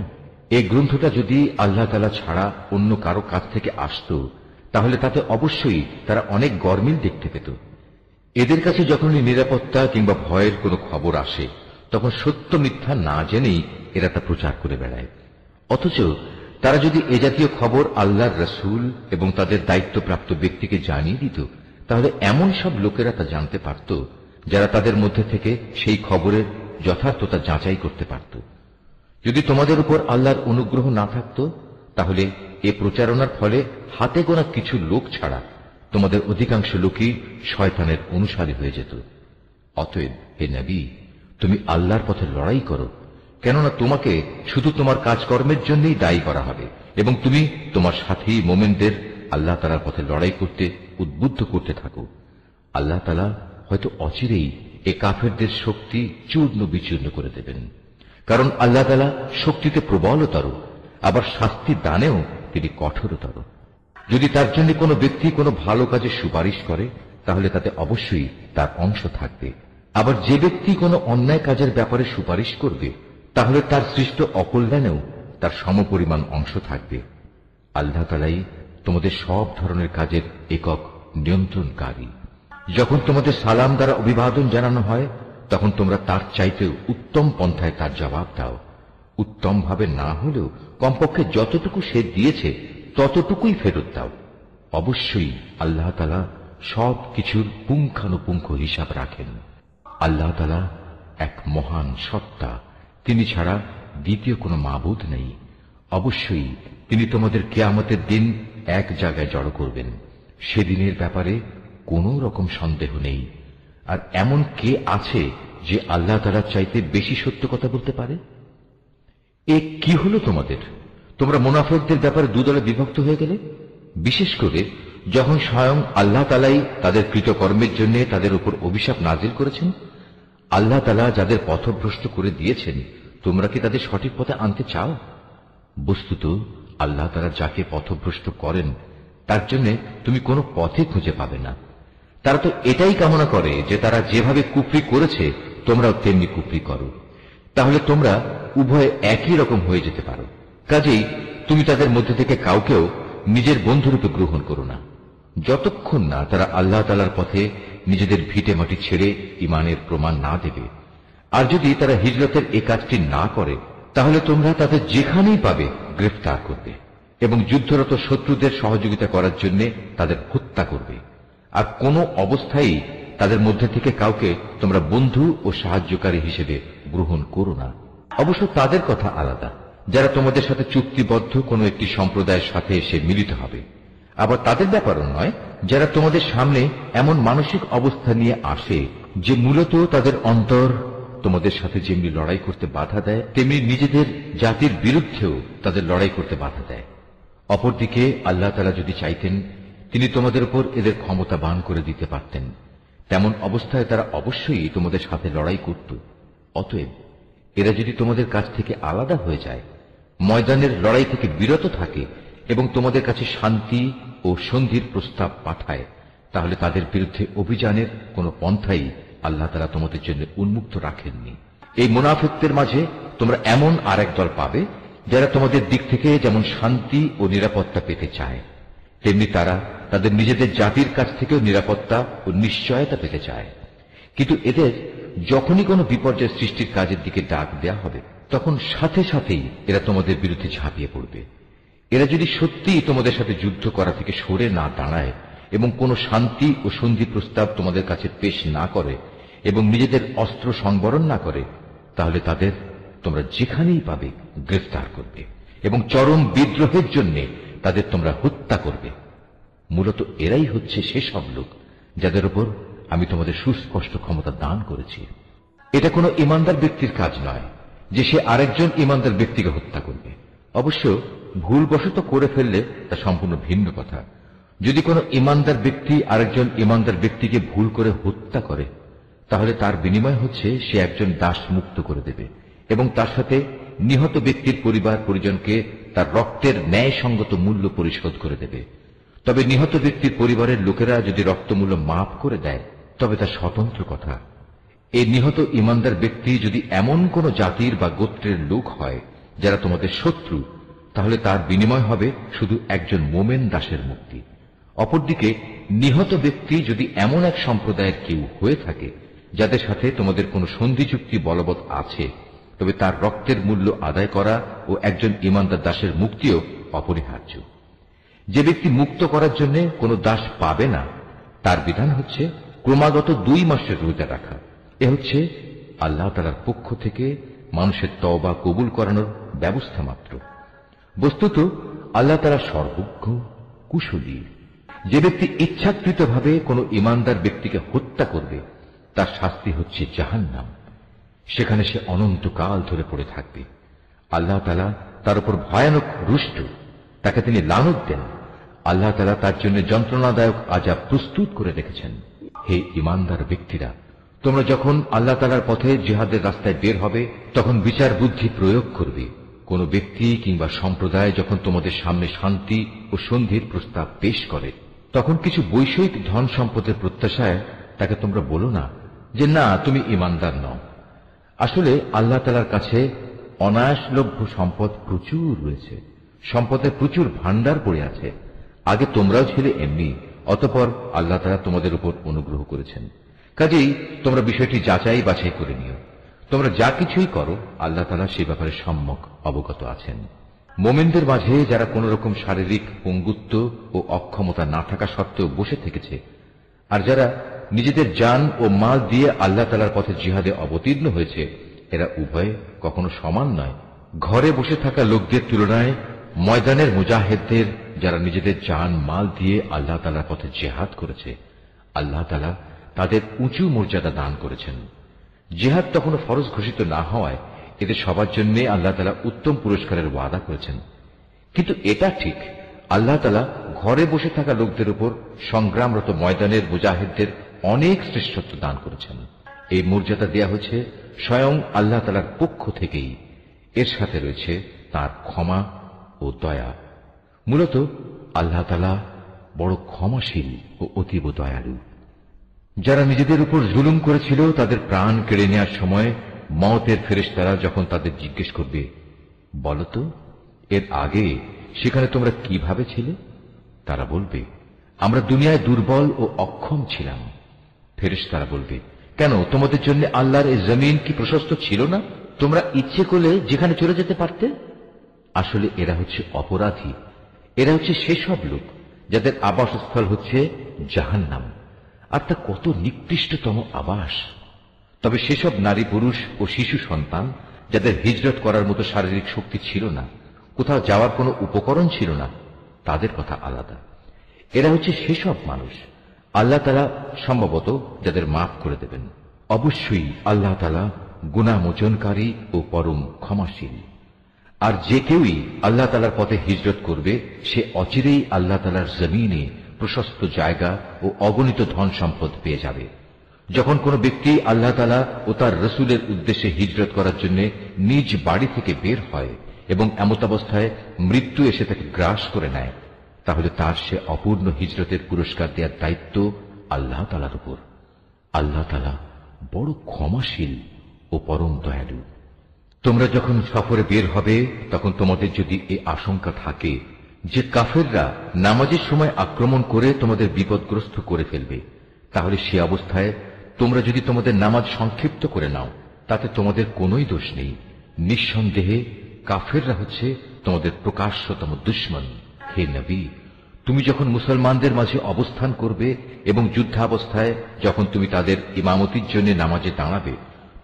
এই গ্রন্থটা যদি আল্লাহ তাআলা ছাড়া অন্য কারো কাছ থেকে আসত তাহলে তাতে অবশ্যই তারা অনেক গরমিল দেখতে পেত। এদের কাছে যখনই নিরাপত্তা কিংবা ভয়ের কোনো খবর আসে তখন সত্য মিথ্যা না জেনেই এরা তা প্রচার করে বেড়ায়। অথচ তারা যদি এ জাতীয় খবর আল্লাহর রসুল এবং তাদের দায়িত্বপ্রাপ্ত ব্যক্তিকে জানিয়ে দিত তাহলে এমন সব লোকেরা তা জানতে পারত যারা তাদের মধ্যে থেকে সেই খবরের যথার্থতা যাচাই করতে পারত। যদি তোমাদের উপর আল্লাহর অনুগ্রহ না থাকত তাহলে এ প্রচারণার ফলে হাতে গোনা কিছু লোক ছাড়া তোমাদের অধিকাংশ লোকই শয়তানের অনুসারী হয়ে যেত। অতএব হে নবী, তুমি আল্লাহর পথে লড়াই করো, কেননা তোমাকে শুধু তোমার কাজকর্মের জন্যই দায়ী করা হবে এবং তুমি তোমার সাথী মোমেনদের আল্লাহ তাআলার পথে লড়াই করতে উদ্বুদ্ধ করতে থাকো। আল্লাহ তাআলা হয়তো অচিরেই এ কাফেরদের শক্তি চূর্ণ বিচূর্ণ করে দেবেন, কারণ আল্লাহ তাআলা শক্তিতে প্রবলতর, আবার শাস্তি দানেও তিনি কঠোরতর। যদি তার জন্য কোনো ব্যক্তি কোনো ভালো কাজে সুপারিশ করে তাহলে তাতে অবশ্যই তার অংশ থাকবে, আবার যে ব্যক্তি কোনো অন্যায় কাজের ব্যাপারে সুপারিশ করবে তাহলে তার সৃষ্ট অকল্যাণেও তার সমপরিমাণ অংশ থাকবে। আল্লাহ তাআলাই তোমাদের সব ধরনের কাজের একক নিয়ন্ত্রণকারী। যখন তোমাদের সালাম দ্বারা অভিবাদন জানানো হয় তখন তোমরা তার চাইতেও উত্তম পন্থায় তার জবাব দাও। উত্তম ভাবে না হলেও কমপক্ষে যতটুকু সে দিয়েছে ততটুকুই ফেরত দাও। অবশ্যই আল্লাহ তাআলা সব কিছুর পুঙ্খানুপুঙ্খ হিসাব রাখেন। আল্লাহ তাআলা এক মহান সত্তা, তিনি ছাড়া দ্বিতীয় কোনো মাবুদ নেই। অবশ্যই তিনি তোমাদের কিয়ামতের দিন এক জায়গায় জড়ো করবেন। সেদিনের ব্যাপারে কোনো রকম সন্দেহ নেই। আর এমন কে আছে যে আল্লাহ তাআলার চাইতে বেশি সত্য কথা বলতে পারে? এ কি হলো তোমাদের? তোমরা মুনাফিকদের ব্যাপারে দুদলে বিভক্ত হয়ে গেলে, বিশেষ করে যখন স্বয়ং আল্লাহ তাআলাই তাদের কৃতকর্মের জন্য তাদের উপর অভিশাপ নাজিল করেছেন। আল্লাহ তাআলা যাদের পথভ্রষ্ট করে দিয়েছেন তোমরা কি তাদের সঠিক পথে আনতে চাও? বস্তুত আল্লাহ তাআলা যাকে পথভ্রষ্ট করেন তার জন্য তুমি কোনো পথে খুঁজে পাবে না। তারা তো এটাই কামনা করে যে তারা যেভাবে কুফরি করেছে তোমরাও তেমনি কুফরি করো, তাহলে তোমরা উভয়ে একই রকম হয়ে যেতে পারো। কাজেই তুমি তাদের মধ্যে থেকে কাউকেও নিজের বন্ধুরূপে গ্রহণ করো না, যতক্ষণ না তারা আল্লাহ তাআলার পথে নিজেদের ভিটে মাটি ছেড়ে ঈমানের প্রমাণ না দেবে। আর যদি তারা হিজরতের এই কাজটি না করে তাহলে তোমরা তাদের যেখানেই পাবে গ্রেফতার করবে এবং যুদ্ধরত শত্রুদের সহযোগিতা করার জন্য তাদের হত্যা করবে। আর কোনো অবস্থায় তাদের মধ্যে থেকে কাউকে তোমরা বন্ধু ও সাহায্যকারী হিসেবে গ্রহণ করো না। অবশ্য তাদের কথা আলাদা, যারা তোমাদের সাথে চুক্তিবদ্ধ কোনো একটি সম্প্রদায়ের সাথে এসে মিলিত হবে। আবার তাদের ব্যাপারও নয়, যারা তোমাদের সামনে এমন মানসিক অবস্থা নিয়ে আসে যে মূলত তাদের অন্তর তোমাদের সাথে যেমনি লড়াই করতে বাধা দেয়, তেমনি নিজেদের জাতির বিরুদ্ধেও তাদের লড়াই করতে বাধা দেয়। অপরদিকে আল্লাহ তাআলা যদি চাইতেন, তিনি তোমাদের উপর এদের ক্ষমতা বান করে দিতে পারতেন। তেমন অবস্থায় তারা অবশ্যই তোমাদের সাথে লড়াই করত। অতএব এরা যদি তোমাদের কাছ থেকে আলাদা হয়ে যায়, ময়দানের লড়াই থেকে বিরত থাকে এবং তোমাদের কাছে শান্তি ও সন্ধির প্রস্তাব পাঠায়, তাহলে তাদের বিরুদ্ধে অভিযানের কোনো পন্থাই আল্লাহ তাআলা তোমাদের জন্য উন্মুক্ত রাখেননি। এই মুনাফিকদের মাঝে তোমরা এমন আরেক দল পাবে, যারা তোমাদের দিক থেকে যেমন শান্তি ও নিরাপত্তা পেতে চায়, তেমনি তারা তাদের নিজেদের জাতির কাছ থেকেও নিরাপত্তা ও নিশ্চয়তা পেতে চায়। কিন্তু এদের যখনই কোনো বিপর্যয় সৃষ্টির কাজের দিকে ডাক দেয়া হবে, তখন সাথে সাথেই এরা তোমাদের বিরুদ্ধে ঝাঁপিয়ে পড়বে। এরা যদি সত্যিই তোমাদের সাথে যুদ্ধ করা থেকে সরে না দাঁড়ায় এবং কোনো শান্তি ও সন্ধি প্রস্তাব তোমাদের কাছে পেশ না করে এবং নিজেদের অস্ত্র সংবরণ না করে, তাহলে তাদের তোমরা যেখানেই পাবে গ্রেফতার করবে এবং চরম বিদ্রোহের জন্য তাদের তোমরা হত্যা করবে। মূলত এরাই হচ্ছে সেসব লোক যাদের উপর আমি তোমাদের সুস্পষ্ট ক্ষমতা দান করেছি। এটা কোনো ইমানদার ব্যক্তির কাজ নয় যে সে আরেকজন ইমানদার ব্যক্তিকে হত্যা করবে। অবশ্য ভুলবশত করে ফেললে তা সম্পূর্ণ ভিন্ন কথা। যদি কোনো ইমানদার ব্যক্তি আরেকজন ইমানদার ব্যক্তিকে ভুল করে হত্যা করে, তাহলে তার বিনিময় হচ্ছে সে একজন দাস মুক্ত করে দেবে এবং তার সাথে নিহত ব্যক্তির পরিবার পরিজনকে তার রক্তের ন্যায়সঙ্গত মূল্য পরিশোধ করে দেবে। তবে নিহত ব্যক্তির পরিবারের লোকেরা যদি রক্তমূল্য মাফ করে দেয়, তবে তা স্বতন্ত্র কথা। এই নিহত ইমানদার ব্যক্তি যদি এমন কোন জাতির বা গোত্রের লোক হয় যারা তোমাদের শত্রু, তাহলে তার বিনিময় হবে শুধু একজন মোমেন দাসের মুক্তি। অপরদিকে নিহত ব্যক্তি যদি এমন এক সম্প্রদায়ের কেউ হয়ে থাকে যাদের সাথে তোমাদের কোনো সন্ধি চুক্তি বলবৎ আছে, তবে তার রক্তের মূল্য আদায় করা ও একজন ইমানদার দাসের মুক্তিও অপরিহার্য। যে ব্যক্তি মুক্ত করার জন্য কোনো দাস পাবে না, তার বিধান হচ্ছে ক্রমাগত 2 মাসের রোজা রাখা। এ হচ্ছে আল্লাহ তাআলার পক্ষ থেকে মানুষের তওবা কবুল করানোর ব্যবস্থা মাত্র। বস্তুত আল্লাহ তাআলা সর্বজ্ঞ, কুশলী। যে ব্যক্তি ইচ্ছাকৃতভাবে কোনো ইমানদার ব্যক্তিকে হত্যা করবে, তার শাস্তি হচ্ছে জাহান্নাম। সেখানে সে অনন্তকাল ধরে পড়ে থাকবে। আল্লাহ তাআলা তার উপর ভয়ানক রুষ্ট, তাকে তিনি লানত দেন। আল্লাহ তাআলা তার জন্য যন্ত্রণাদায়ক আযাব প্রস্তুত করে রেখেছেন। হে ঈমানদার ব্যক্তিরা, তোমরা যখন আল্লাহ তাআলার পথে জিহাদের রাস্তায় বের হবে, তখন বিচার বুদ্ধি প্রয়োগ করবে। কোন ব্যক্তি কিংবা সম্প্রদায় যখন তোমাদের সামনে শান্তি ও সন্ধির প্রস্তাব পেশ করে, তখন কিছু বৈষয়িক ধন সম্পদের প্রত্যাশায় তাকে তোমরা বলো না যে না, তুমি ঈমানদার নও। আসলে আল্লাহ তাআলার কাছে অনায়াসলভ্য সম্পদ প্রচুর রয়েছে, সম্পদের প্রচুর ভান্ডার পড়ে আছে। আগে তোমরাও ছিলে এমনি, অতঃপর আল্লাহ তাআলা তোমাদের উপর অনুগ্রহ করেছেন। কাজেই তোমরা বিষয়টি যাচাই বাছাই করে নিও। তোমরা যা কিছুই করো, আল্লাহ তাআলা সে ব্যাপারে সম্যক অবগত আছেন। মোমেনদের মাঝে যারা কোন রকম শারীরিক পঙ্গুত্ব ও অক্ষমতা না থাকা সত্ত্বেও বসে থেকেছে, আর যারা নিজেদের জান ও মাল দিয়ে আল্লাহ তাআলার পথে জিহাদে অবতীর্ণ হয়েছে, এরা উভয়ে কখনো সমান নয়। ঘরে বসে থাকা লোকদের তুলনায় ময়দানের মুজাহিদদের, যারা নিজেদের জান মাল দিয়ে আল্লাহ তাআলার পথে জিহাদ করেছে, আল্লাহ তাআলা তাদের উঁচু মর্যাদা দান করেছেন। জিহাদ তখনও ফরজ ঘোষিত না হওয়ায় এদের সবার জন্য আল্লাহ তাআলা উত্তম পুরস্কারের ওয়াদা করেছেন। কিন্তু এটা ঠিক, আল্লাহ তাআলা ঘরে বসে থাকা লোকদের উপর সংগ্রামরত ময়দানের মুজাহিদদের অনেক শ্রেষ্ঠত্ব দান করেছেন। এই মর্যাদা দেয়া হয়েছে স্বয়ং আল্লাহ তাআলার পক্ষ থেকেই। এর সাথে রয়েছে তার ক্ষমা ও দয়া। মূলত আল্লাহ তাআলা বড় ক্ষমাশীল ও অতীব দয়ালু। যারা নিজেদের উপর জুলুম করেছিল, তাদের প্রাণ কেড়ে নেওয়ার সময় মওতের ফেরেশতারা যখন তাদের জিজ্ঞেস করবে, বলতো এর আগে সেখানে তোমরা কিভাবে ছিলে? তারা বলবে, আমরা দুনিয়ায় দুর্বল ও অক্ষম ছিলাম। ফেরেশতারা বলবে, কেন তোমাদের জন্য আল্লাহর এই জমিন কি প্রশস্ত ছিল না? তোমরা ইচ্ছে করলে যেখানে চলে যেতে পারতে। আসলে এরা হচ্ছে অপরাধী। এরা হচ্ছে সেসব লোক যাদের আবাসস্থল হচ্ছে জাহান্নাম, আর তা কত নিকৃষ্টতম আবাস। তবে সেসব নারী পুরুষ ও শিশু সন্তান যাদের হিজরত করার মতো শারীরিক শক্তি ছিল না, কোথাও যাওয়ার কোনো উপকরণ ছিল না, তাদের কথা আলাদা। এরা হচ্ছে সেসব মানুষ আল্লাহ তাআলা সম্ভবত যাদের মাফ করে দেবেন। অবশ্যই আল্লাহ তাআলা গুনাহ মোচনকারী ও পরম ক্ষমাশীল। আর যে কেউই আল্লাহ তাআলার পথে হিজরত করবে সে অচিরেই আল্লাহ তাআলার জমিনে প্রশস্ত জায়গা ও অগণিত ধন সম্পদ পেয়ে যাবে। যখন কোনো ব্যক্তি আল্লাহ তাআলা ও তার রসুলের উদ্দেশ্যে হিজরত করার জন্য নিজ বাড়ি থেকে বের হয় এবং এমতাবস্থায় মৃত্যু এসে তাকে গ্রাস করে নেয়, তাহলে তার সে অপূর্ণ হিজরতের পুরস্কার দেওয়ার দায়িত্ব আল্লাহ তাআলার উপর। আল্লাহ তাআলা বড় ক্ষমাশীল ও পরম দয়ালু। তোমরা যখন সফরে বের হবে তখন তোমাদের যদি এই আশঙ্কা থাকে যে কাফেররা নামাজের সময় আক্রমণ করে তোমাদের বিপদগ্রস্ত করে ফেলবে, তাহলে সে অবস্থায় তোমরা যদি তোমাদের নামাজ সংক্ষিপ্ত করে নাও তাতে তোমাদের কোনোই দোষ নেই। নিঃসন্দেহে কাফেররা হচ্ছে তোমাদের প্রকাশ্যতম দুশমন। হে নবী, তুমি যখন মুসলমানদের মাঝে অবস্থান করবে এবং যুদ্ধাবস্থায় যখন তুমি তাদের ইমামতির জন্য নামাজে দাঁড়াবে,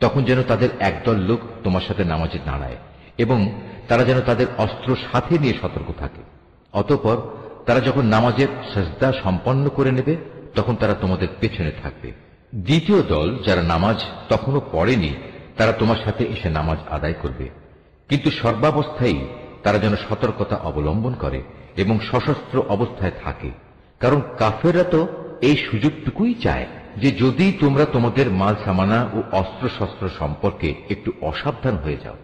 তখন যেন তাদের একদল লোক তোমার সাথে নামাজে দাঁড়ায় এবং তারা যেন তাদের অস্ত্র সাথে নিয়ে সতর্ক থাকে। অতঃপর তারা যখন নামাজের সাজদা সম্পন্ন করে নেবে তখন তারা তোমাদের পেছনে থাকবে। দ্বিতীয় দল যারা নামাজ তখনও পড়েনি তারা তোমার সাথে এসে নামাজ আদায় করবে, কিন্তু সর্বাবস্থায় তারা যেন সতর্কতা অবলম্বন করে এবং সশস্ত্র অবস্থায় থাকে। কারণ কাফেররা তো এই সুযোগটুকুই চায় যে যদি তোমরা তোমাদের মাল সামানা ও অস্ত্র শস্ত্র সম্পর্কে একটু অসাবধান হয়ে যাও,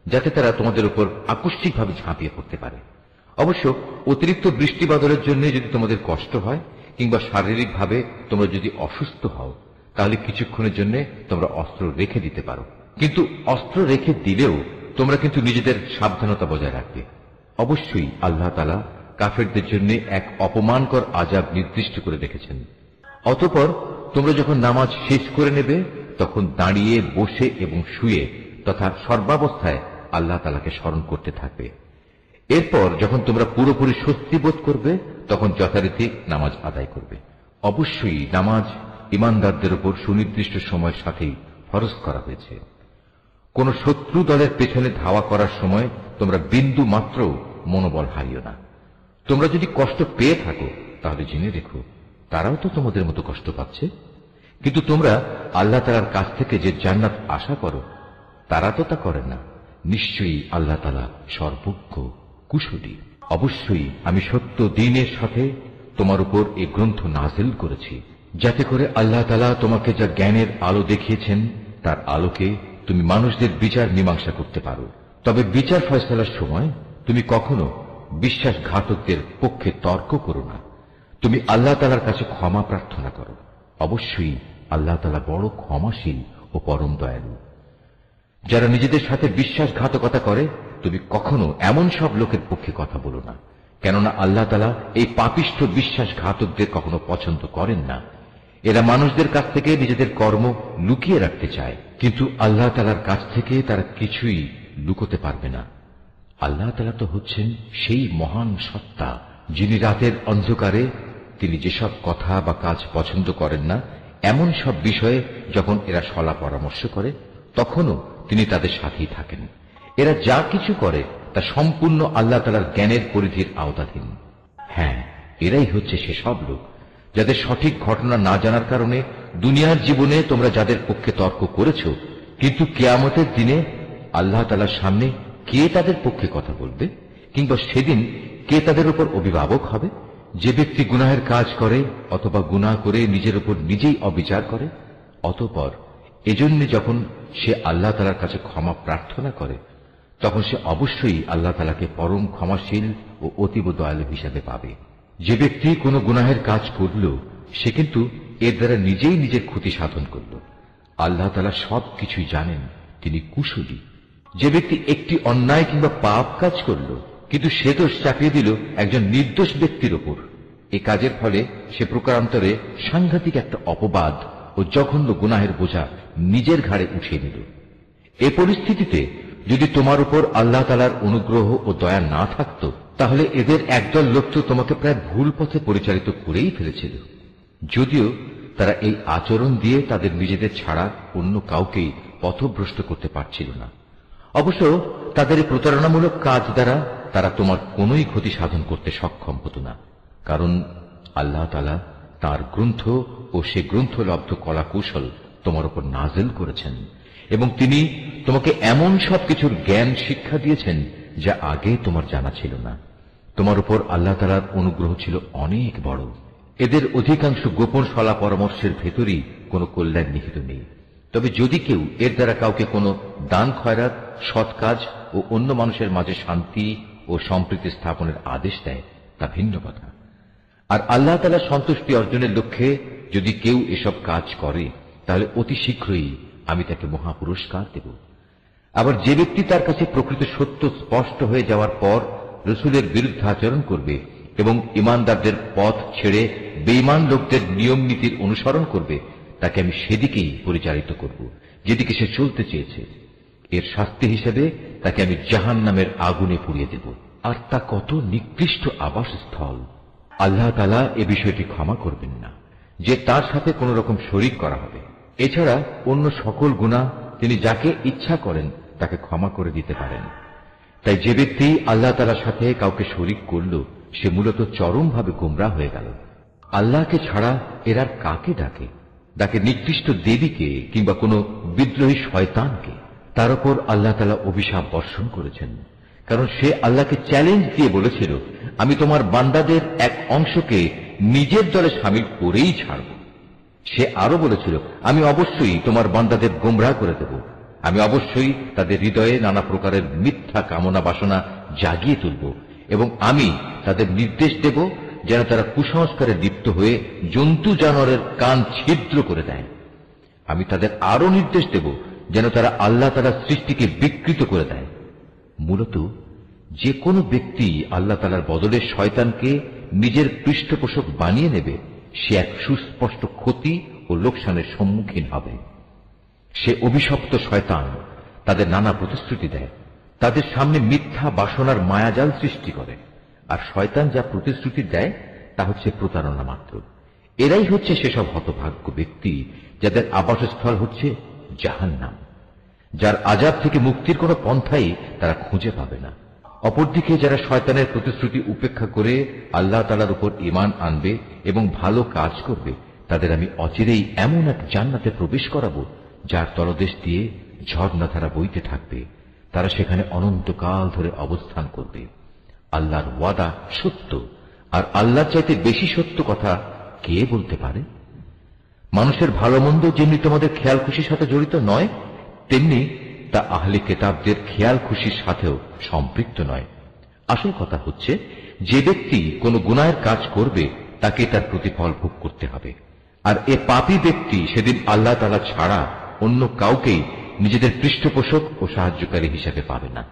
যাতে তারা তোমাদের উপর আকস্মিকভাবে ঝাঁপিয়ে পড়তে পারে। অবশ্য অতিরিক্ত বৃষ্টি বাদলের জন্য যদি তোমাদের কষ্ট হয় কিংবা শারীরিকভাবে তোমরা যদি অসুস্থ হও, তাহলে কিছুক্ষণের জন্য তোমরা অস্ত্র রেখে দিতে পারো, কিন্তু অস্ত্র রেখে দিলেও তোমরা কিন্তু নিজেদের সাবধানতা বজায় রাখবে। অবশ্যই আল্লাহ তাআলা কাফেরদের জন্য এক অপমানকর আযাব নির্দিষ্ট করে রেখেছেন। অতঃপর তোমরা যখন নামাজ শেষ করে নেবে তখন দাঁড়িয়ে, বসে এবং শুয়ে তথা সর্বাবস্থায় আল্লাহ তাআলাকে স্মরণ করতে থাকবে। এরপর যখন তোমরা পুরোপুরি স্বস্তি বোধ করবে তখন যথারীতি নামাজ আদায় করবে। অবশ্যই নামাজ ইমানদারদের উপর সুনির্দিষ্ট সময়ের সাথেই ফরজ করা হয়েছে। কোন শত্রু দলের পেছনে ধাওয়া করার সময় তোমরা বিন্দু মাত্র মনোবল হারিও না। তোমরা যদি কষ্ট পেয়ে থাকো তাহলে জেনে রেখো তারাও তো তোমাদের মতো কষ্ট পাচ্ছে, কিন্তু তোমরা আল্লাহ তাআলার কাছ থেকে যে জান্নাত আশা করো তারা তো তা করে না। নিশ্চয়ই আল্লাহ তাআলা সর্বজ্ঞ, কুশলী। অবশ্যই আমি সত্য দ্বীনের সাথে তোমার উপর এই গ্রন্থ নাযিল করেছি, যাতে করে আল্লাহ তাআলা তোমাকে যা জ্ঞানের আলো দেখিয়েছেন তার আলোকে তুমি মানুষদের বিচার মীমাংসা করতে পারো। তবে বিচার ফয়সালার সময় তুমি কখনো বিশ্বাসঘাতকদের পক্ষে তর্ক করো না। তুমি আল্লাহ তাআলার কাছে ক্ষমা প্রার্থনা করো। অবশ্যই আল্লাহ তাআলা বড় ক্ষমাশীল ও পরম দয়ালু। যারা নিজেদের সাথে বিশ্বাসঘাতকতা করে তুমি কখনো এমন সব লোকের পক্ষে কথা বলো না, কেননা আল্লাহ তাআলা এই পাপিষ্ঠ বিশ্বাসঘাতকদের কখনো পছন্দ করেন না। এরা মানুষদের কাছ থেকে নিজেদের কর্ম লুকিয়ে রাখতে চায়, কিন্তু আল্লাহ তাআলার কাছ থেকে তারা কিছুই লুকোতে পারবে না। আল্লাহ তাআলা তো হচ্ছেন সেই মহান সত্তা যিনি রাতের অন্ধকারে তিনি যেসব কথা বা কাজ পছন্দ করেন না এমন সব বিষয়ে যখন এরা সলা পরামর্শ করে তখনও তিনি তাদের সাথেই থাকেন। এরা যা কিছু করে তা সম্পূর্ণ আল্লাহ তাআলার জ্ঞানের পরিধির আওতাধীন। হ্যাঁ, এরাই হচ্ছে সেসব লোক যাদের সঠিক ঘটনা না জানার কারণে দুনিয়ার জীবনে তোমরা যাদের পক্ষে তর্ক করেছ, কিন্তু কিয়ামতের দিনে আল্লাহ তাআলার সামনে কে তাদের পক্ষে কথা বলবে কিংবা সেদিন কে তাদের উপর অভিভাবক হবে? যে ব্যক্তি গুনাহের কাজ করে অথবা গুনাহ করে নিজের উপর নিজেই অবিচার করে, অতঃপর এজন্য যখন সে আল্লাহ তাআলার কাছে ক্ষমা প্রার্থনা করে তখন সে অবশ্যই আল্লাহ তাআলাকে পরম ক্ষমাশীল ও অতীব দয়ালু হিসাবে পাবে। যে ব্যক্তি কোনো গুনাহের কাজ করল সে কিন্তু এর দ্বারা নিজেই নিজের ক্ষতি সাধন করল। আল্লাহ তাআলা সবকিছুই জানেন, তিনি কুশলী। যে ব্যক্তি একটি অন্যায় কিংবা পাপ কাজ করল কিন্তু সে দোষ চাপিয়ে দিল একজন নির্দোষ ব্যক্তির ওপর, এ কাজের ফলে সে প্রকারান্তরে সাংঘাতিক একটা অপবাদ ও জঘন্য গুনাহের বোঝা নিজের ঘাড়ে উঠিয়ে নিল। এ পরিস্থিতিতে যদি তোমার উপর আল্লাহ তাআলার অনুগ্রহ ও দয়া না থাকত তাহলে এদের একদল লোক তো তোমাকে প্রায় ভুল পথে পরিচালিত করেই ফেলেছিল, যদিও তারা এই আচরণ দিয়ে তাদের নিজেদের ছাড়া অন্য কাউকেই পথভ্রষ্ট করতে পারছিল না। অবশ্য তাদের এই প্রতারণামূলক কাজ দ্বারা তারা তোমার কোনোই ক্ষতি সাধন করতে সক্ষম হতো না, কারণ আল্লাহ তাআলা তার গ্রন্থ ও সে গ্রন্থলব্ধ কলাকৌশল তোমার উপর নাযিল করেছেন, এবং তিনি তোমাকে এমন সবকিছুর জ্ঞান শিক্ষা দিয়েছেন যা আগে তোমার জানা ছিল না। তোমার উপর আল্লাহ তাআলার অনুগ্রহ ছিল অনেক বড়। এদের অধিকাংশ গোপন সলা পরামর্শের ভেতরই কোনো কল্যাণ নিহিত নেই। তবে যদি কেউ এর দ্বারা কাউকে কোনো দান খয়রাত, সৎ কাজ ও অন্য মানুষের মাঝে শান্তি ও সম্প্রীতি স্থাপনের আদেশ দেয়, তা ভিন্ন কথা। আর আল্লাহ তাআলার সন্তুষ্টি অর্জনের লক্ষ্যে যদি কেউ এসব কাজ করে, তাহলে অতি শীঘ্রই আমি তাকে মহাপুরস্কার দেব। আবার যে ব্যক্তি তার কাছে প্রকৃত সত্য স্পষ্ট হয়ে যাওয়ার পর রসুলের বিরুদ্ধে আচরণ করবে এবং ইমানদারদের পথ ছেড়ে বেঈমান লোকদের নিয়ম নীতির অনুসরণ করবে, তাকে আমি সেদিকেই পরিচালিত করব যেদিকে সে চলতে চেয়েছে। এর শাস্তি হিসেবে তাকে আমি জাহান্নামের আগুনে পুড়িয়ে দেব, আর তা কত নিকৃষ্ট আবাসস্থল। আল্লাহ তাআলা এ বিষয়টি ক্ষমা করবেন না যে তার সাথে কোন রকম শরীক করা হবে। এছাড়া অন্য সকল গুনাহ তিনি যাকে ইচ্ছা করেন তাকে ক্ষমা করে দিতে পারেন। তাই যে ব্যক্তি আল্লাহ তাআলার সাথে কাউকে শরীক করল, সে মূলত চরমভাবে গোমরাহ হয়ে গেল। আল্লাহকে ছাড়া এরা কাকে ডাকে? ডাকে নিকৃষ্ট দেবীকে কিংবা কোনো বিদ্রোহী শয়তানকে। তার উপর আল্লাহ তাআলা অভিশাপ বর্ষণ করেছেন, কারণ সে আল্লাহকে চ্যালেঞ্জ দিয়ে বলেছিল, আমি তোমার বান্দাদের এক অংশকে নিজের দলে শামিল করেই ছাড়ব। সে আরো বলেছিল, আমি অবশ্যই তোমার বান্দাদের গোমরাহ করে দেব, আমি অবশ্যই তাদের হৃদয়ে নানা প্রকারের মিথ্যা কামনা বাসনা জাগিয়ে তুলব, এবং আমি তাদের নির্দেশ দেব যেন তারা কুসংস্কারে লিপ্ত হয়ে জন্তু জানোয়ারের কান ছিদ্র করে দেয়। আমি তাদের আরো নির্দেশ দেব যেন তারা আল্লাহ তাআলার সৃষ্টিকে বিকৃত করে দেয়। মূলত যে কোনো ব্যক্তি আল্লাহ তাআলার বদলে শয়তানকে নিজের পৃষ্ঠপোষক বানিয়ে নেবে, সে এক সুস্পষ্ট ক্ষতি ও লোকসানের সম্মুখীন হবে। সে অভিশপ্ত শয়তান তাদের নানা প্রতিশ্রুতি দেয়, তাদের সামনে মিথ্যা বাসনার মায়াজাল সৃষ্টি করে, আর শয়তান যা প্রতিশ্রুতি দেয় তা হচ্ছে প্রতারণা মাত্র। এরাই হচ্ছে সেসব হতভাগ্য ব্যক্তি যাদের আবাসস্থল হচ্ছে জাহান্নাম, যার আযাব থেকে মুক্তির কোনো পন্থাই তারা খুঁজে পাবে না। অপরদিকে যারা শয়তানের প্রতিশ্রুতি উপেক্ষা করে আল্লাহ তাআলার উপর ঈমান আনবে এবং ভালো কাজ করবে, তাদের আমি অচিরেই এমন এক জান্নাতে প্রবেশ করাবো যার তলদেশ দিয়ে ঝর্ণাধারা বইতে থাকবে। তারা সেখানে অনন্তকাল ধরে অবস্থান করবে। আল্লাহর ওয়াদা সত্য, আর আল্লাহর চাইতে বেশি সত্য কথা কে বলতে পারে? মানুষের ভালো মন্দ যেমনি তোমাদের খেয়াল খুশির সাথে জড়িত নয়, তেমনি তা আহলে কিতাবদের খেয়াল খুশির সাথেও সম্পৃক্ত নয়। আসল কথা হচ্ছে, যে ব্যক্তি কোনো গুনাহের কাজ করবে তাকে তার প্রতিফল ভোগ করতে হবে, আর এ পাপী ব্যক্তি সেদিন আল্লাহ তাআলা ছাড়া অন্য কাউকেই নিজেদের পৃষ্ঠপোষক ও সাহায্যকারী হিসেবে পাবে না।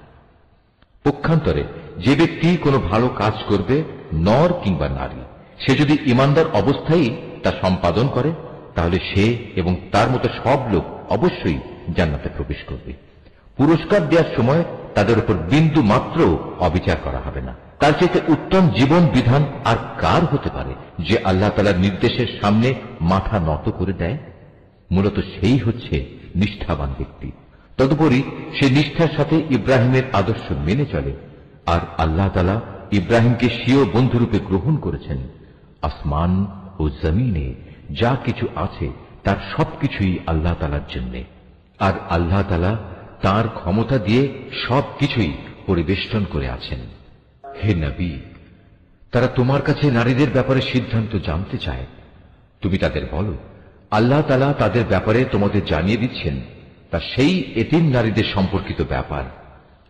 পক্ষান্তরে যে ব্যক্তি কোনো ভালো কাজ করবে, নর কিংবা নারী, সে যদি ঈমানদার অবস্থায় তা সম্পাদন করে, তাহলে সে এবং তার মতো সব লোক অবশ্যই জান্নাতে প্রবেশ করবে। পুরস্কার দেওয়ার সময় তাদের উপর বিন্দু মাত্র অবিচার করা হবে না। তার চাইতে উত্তম জীবন বিধান আর কার হতে পারে যে আল্লাহ তাআলার নির্দেশের সামনে মাথা নত করে দেয়? মূলত সেই হচ্ছে নিষ্ঠাবান ব্যক্তি। তদুপরি সে নিষ্ঠার সাথে ইব্রাহিমের আদর্শ মেনে চলে, আর আল্লাহ তাআলা ইব্রাহিমকে স্বীয় বন্ধুরূপে গ্রহণ করেছেন। আসমান ও জমিনে যা কিছু আছে তার সবকিছুই আল্লাহ তাআলার জন্য, আর আল্লাহ তাআলা তাঁর ক্ষমতা দিয়ে সবকিছুই পরিবেষ্টন করে আছেন। হে নবী, তারা তোমার কাছে নারীদের ব্যাপারে সিদ্ধান্ত জানতে চায়। তুমি তাদের বলো, আল্লাহ তাআলা তাদের ব্যাপারে তোমাদের জানিয়ে দিচ্ছেন, তা সেই এতিম নারীদের সম্পর্কিত ব্যাপার,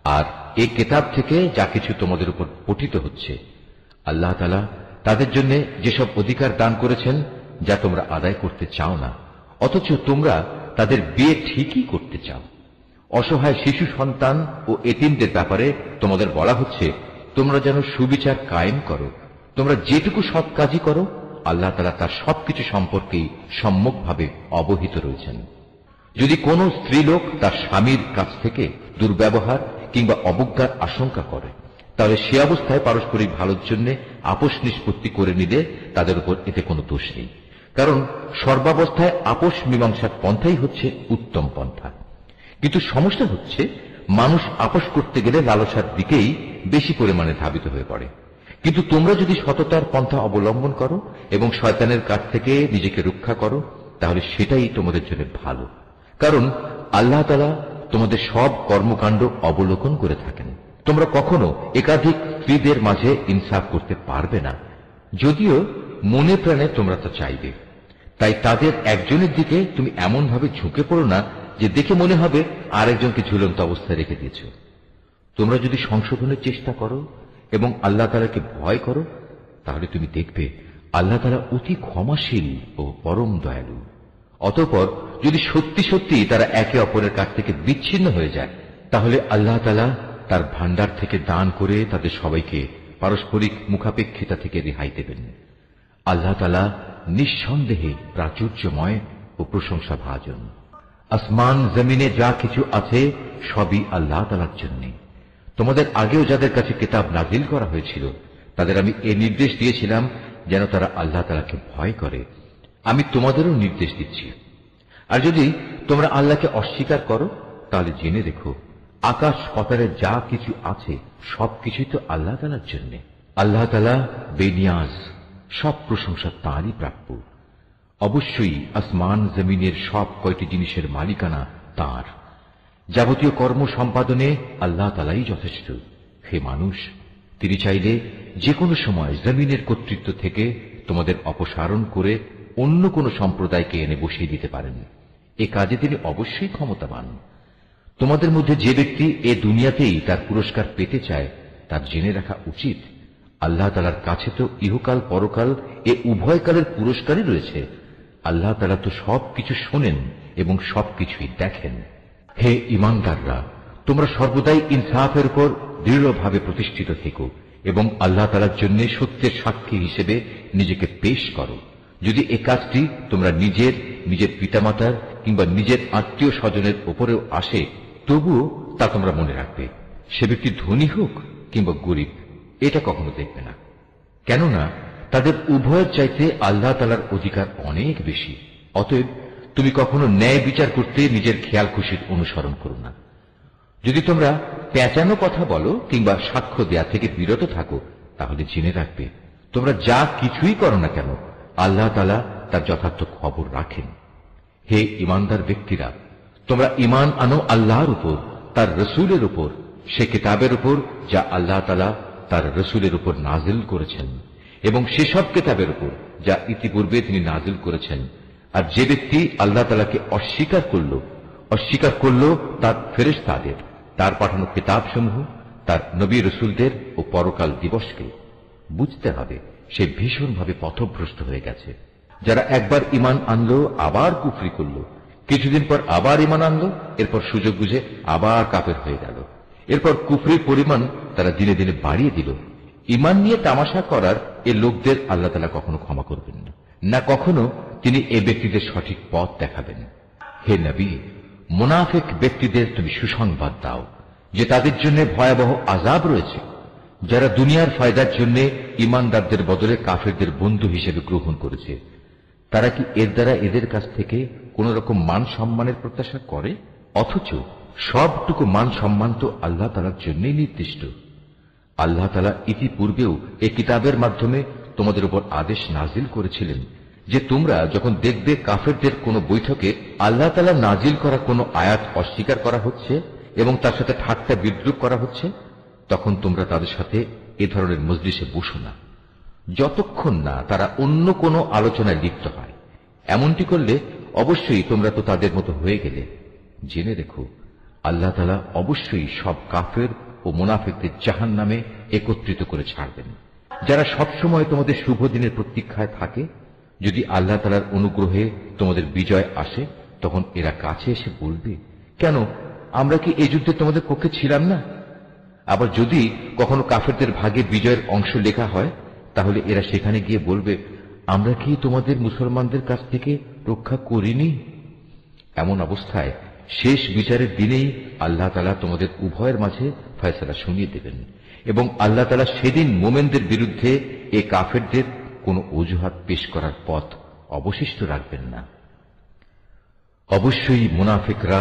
আর এ কিতাব থেকে যা কিছু তোমাদের উপর পঠিত হচ্ছে। আল্লাহ তাআলা তাদের জন্য যেসব অধিকার দান করেছেন যা তোমরা আদায় করতে চাও না, অথচ তোমরা তাদের বিয়ে ঠিকই করতে চাও। অসহায় শিশু সন্তান ও এতিমদের ব্যাপারে তোমাদের বলা হচ্ছে, তোমরা যেন সুবিচার কায়েম করো। তোমরা যেটুকু সৎ কাজই করো, আল্লাহ তাআলা তার সবকিছু সম্পর্কেই সম্যকভাবে অবহিত রয়েছেন। যদি কোনো স্ত্রীলোক তার স্বামীর কাছ থেকে দুর্ব্যবহার কিংবা অবজ্ঞার আশঙ্কা করে, তাহলে সে অবস্থায় পারস্পরিক ভালোর জন্য আপোষ নিষ্পত্তি করে নিলে তাদের উপর এতে কোনো দোষ নেই, কারণ সর্বাবস্থায় আপোষ মীমাংসার পন্থাই হচ্ছে উত্তম পন্থা। কিন্তু সমস্যা হচ্ছে, মানুষ আপোষ করতে গেলে লালসার দিকেই বেশি পরিমাণে ধাবিত হয়ে পড়ে। কিন্তু তোমরা যদি সততার পন্থা অবলম্বন করো এবং শয়তানের কাছ থেকে নিজেকে রক্ষা করো, তাহলে সেটাই তোমাদের জন্য ভালো। কারণ আল্লাহ তাআলা তোমাদের সব কর্মকাণ্ড অবলোকন করে থাকেন। তোমরা কখনো একাধিক স্ত্রীদের মাঝে ইনসাফ করতে পারবে না, যদিও মনে প্রাণে তোমরা তা চাইবে। তাই তাদের একজনের দিকে তুমি এমন ভাবে ঝুঁকে পড়ো না যে দেখে মনে হবে আরেকজনকে ঝুলন্ত অবস্থায় রেখে দিয়েছ। তোমরা যদি সংশোধনের চেষ্টা করো এবং আল্লাহ তাআলাকে ভয় করো, তাহলে তুমি দেখবে আল্লাহ তাআলা অতি ক্ষমাশীল ও পরম দয়ালু। অতঃপর যদি সত্যি সত্যি তারা একে অপরের কাছ থেকে বিচ্ছিন্ন হয়ে যায়, তাহলে আল্লাহ তাআলা তার ভান্ডার থেকে দান করে তাদের সবাইকে পারস্পরিক মুখাপেক্ষিতা থেকে রেহাই দেবেন। আল্লাহ তাআলা নিঃসন্দেহে প্রাচুর্যময় ও প্রশংসা ভাজন। আসমান জমিনে যা কিছু আছে সবই আল্লাহ তাআলার জন্য। তোমাদের আগেও যাদের কাছে কিতাব নাজিল করা হয়েছিল, তাদের আমি এ নির্দেশ দিয়েছিলাম যেন তারা আল্লাহ তাআলাকে ভয় করে। আমি তোমাদেরও নির্দেশ দিচ্ছি। আর যদি তোমরা আল্লাহকে অস্বীকার করো, তাহলে জেনে রেখো আকাশ পাতালে যা কিছু আছে সবকিছুই তো আল্লাহ তাআলার জন্য। আল্লাহ তাআলা বেনিয়াজ, সব প্রশংসা তাঁরই প্রাপ্য। অবশ্যই আসমান জমিনের সব কয়টি জিনিসের মালিকানা তাঁর। যাবতীয় কর্ম সম্পাদনে আল্লাহ তাআলাই যথেষ্ট। হে মানুষ, তিনি চাইলে যে কোনো সময় জমিনের কর্তৃত্ব থেকে তোমাদের অপসারণ করে অন্য কোন সম্প্রদায়কে এনে বসিয়ে দিতে পারেন। এ কাজে তিনি অবশ্যই ক্ষমতাবান। তোমাদের মধ্যে যে ব্যক্তি এ দুনিয়াতেই তার পুরস্কার পেতে চায়, তার জেনে রাখা উচিত আল্লাহ তাআলার কাছে তো ইহকাল পরকাল এ উভয় কালের পুরস্কারই রয়েছে। আল্লাহ তাআলা তো সবকিছু শোনেন এবং সবকিছুই দেখেন। হে ঈমানদাররা, তোমরা সর্বদাই ইনসাফের উপর দৃঢ়ভাবে প্রতিষ্ঠিত থেকো এবং আল্লাহ তাআলার জন্য সত্যের সাক্ষী হিসেবে নিজেকে পেশ করো। যদি এ কাজটি তোমরা নিজের পিতামাতার কিংবা নিজের আত্মীয় স্বজনের উপরেও আসে, তবুও তা তোমরা মনে রাখবে, সে ব্যক্তি ধনী হোক কিংবা গরিব, এটা কখনো দেখবে না। কেননা তাদের উভয়ের চাইতে আল্লাহ তাআলার অধিকার অনেক বেশি। অতএব তুমি কখনো ন্যায় বিচার করতে নিজের খেয়াল খুশির অনুসরণ করো না। যদি তোমরা পেঁচানো কথা বলো কিংবা সাক্ষ্য দেয়া থেকে বিরত থাকো, তাহলে জেনে রাখবে তোমরা যা কিছুই করো না কেন আল্লাহ তাআলা তার যথার্থ খবর রাখেন। হে ঈমানদার ব্যক্তিরা, তোমরা ঈমান আনো আল্লাহর উপর, তার রসুলের উপর, সে কিতাবের উপর যা আল্লাহ তাআলা তার রসুলের উপর নাজিল করেছেন, এবং সেসব কিতাবের উপর যা ইতিপূর্বে তিনি নাজিল করেছেন। আর যে ব্যক্তি আল্লাহ তাআলাকে অস্বীকার করল তার ফেরেশতাদের, তার পাঠানো কিতাবসমূহ, তার নবী রসুলদের ও পরকাল দিবসকে, বুঝতে হবে সে ভীষণভাবে পথভ্রষ্ট হয়ে গেছে। যারা একবার ঈমান আনলো আবার কুফরি করল, কিছুদিন পর আবার ঈমান আনলো, এরপর সুযোগ বুঝে আবার কাফের হয়ে গেল, এরপর কুফরির পরিমাণ তারা দিনে দিনে বাড়িয়ে দিল। ঈমান নিয়ে তামাশা করার এ লোকদের আল্লাহ তাআলা কখনো ক্ষমা করবেন না, না কখনো তিনি এ ব্যক্তিদের সঠিক পথ দেখাবেন। হে নবী, মুনাফিক ব্যক্তিদের তুমি সুসংবাদ দাও যে তাদের জন্য ভয়াবহ আযাব রয়েছে, যারা দুনিয়ার ফায়দার জন্য ঈমানদারদের বদলে কাফেরদের বন্ধু হিসেবে গ্রহণ করেছে। তারা কি এর দ্বারা এদের কাছ থেকে কোন রকম মান সম্মানের প্রত্যাশা করে? অথচ সবটুকু মান সম্মান তো আল্লাহ তাআলার জন্যই নির্দিষ্ট। আল্লাহ তাআলা ইতিপূর্বেও এ কিতাবের মাধ্যমে তোমাদের উপর আদেশ নাজিল করেছিলেন যে তোমরা যখন দেখবে কাফেরদের কোন বৈঠকে আল্লাহ তাআলা নাজিল করা কোন আয়াত অস্বীকার করা হচ্ছে এবং তার সাথে ঠাট্টা বিদ্রূপ করা হচ্ছে, তখন তোমরা তাদের সাথে এ ধরনের মজলিসে বসো না, যতক্ষণ না তারা অন্য কোনো আলোচনায় লিপ্ত হয়। এমনটি করলে অবশ্যই তোমরা তো তাদের মতো হয়ে গেলে। জেনে রেখো আল্লাহ তাআলা অবশ্যই সব কাফের ও মুনাফিকদের জাহান্নামে একত্রিত করে ছাড়বেন। যারা সবসময় তোমাদের শুভ দিনের প্রতীক্ষায় থাকে, যদি আল্লাহ তাআলার অনুগ্রহে তোমাদের বিজয় আসে, তখন এরা কাছে এসে বলবে, কেন আমরা কি এই যুদ্ধে তোমাদের পক্ষে ছিলাম না? আবার যদি কখনো কাফেরদের ভাগে বিজয়ের অংশ লেখা হয়, তাহলে এরা সেখানে গিয়ে বলবে, আমরা কি তোমাদের মুসলমানদের কাছ থেকে রক্ষা করিনি? এমন অবস্থায় শেষ বিচারের দিনেই আল্লাহ তাআলা তোমাদের উভয়ের মাঝে ফয়সালা শুনিয়ে দেবেন এবং আল্লাহ তাআলা সেদিন মোমেনদের বিরুদ্ধে এ কাফেরদের কোন অজুহাত পেশ করার পথ অবশিষ্ট রাখবেন না। অবশ্যই মুনাফিকরা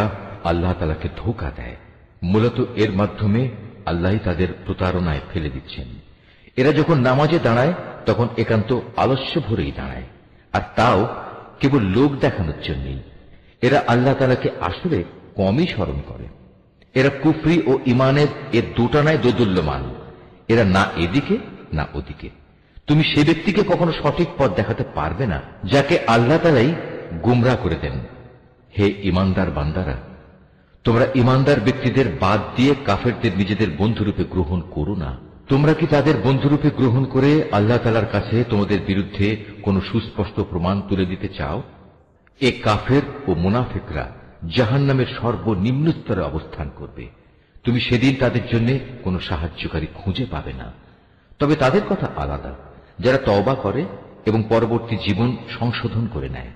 আল্লাহ তাআলাকে ধোঁকা দেয়, মূলত এর মাধ্যমে আল্লাহ তাদের প্রতারণায় ফেলে দিচ্ছেন। এরা যখন নামাজে দাঁড়ায় তখন একান্ত আলস্য ভরেই দাঁড়ায়, আর তাও কেবল লোক দেখানোর জন্যই। এরা আল্লাহ তাআলাকে আসলে কমই স্মরণ করে। এরা কুফরি ও ইমানের এর দুটানায় দোদুল্যমান। এরা না এদিকে না ওদিকে। তুমি সে ব্যক্তিকে কখনো সঠিক পথ দেখাতে পারবে না যাকে আল্লাহ তাআলাই গুমরাহ করে দেন। হে ইমানদার বান্দারা, তোমরা ইমানদার ব্যক্তিদের বাদ দিয়ে কাফেরদের নিজেদের বন্ধুরূপে গ্রহণ করো না। তোমরা কি তাদের বন্ধুরূপে গ্রহণ করে আল্লাহ তাআলার কাছে তোমাদের বিরুদ্ধে কোন সুস্পষ্ট প্রমাণ তুলে দিতে চাও? এ কাফের ও মুনাফিকরা জাহান্নামের সর্বনিম্ন স্তরে অবস্থান করবে। তুমি সেদিন তাদের জন্য কোনো সাহায্যকারী খুঁজে পাবে না। তবে তাদের কথা আলাদা, যারা তওবা করে এবং পরবর্তী জীবন সংশোধন করে নেয়,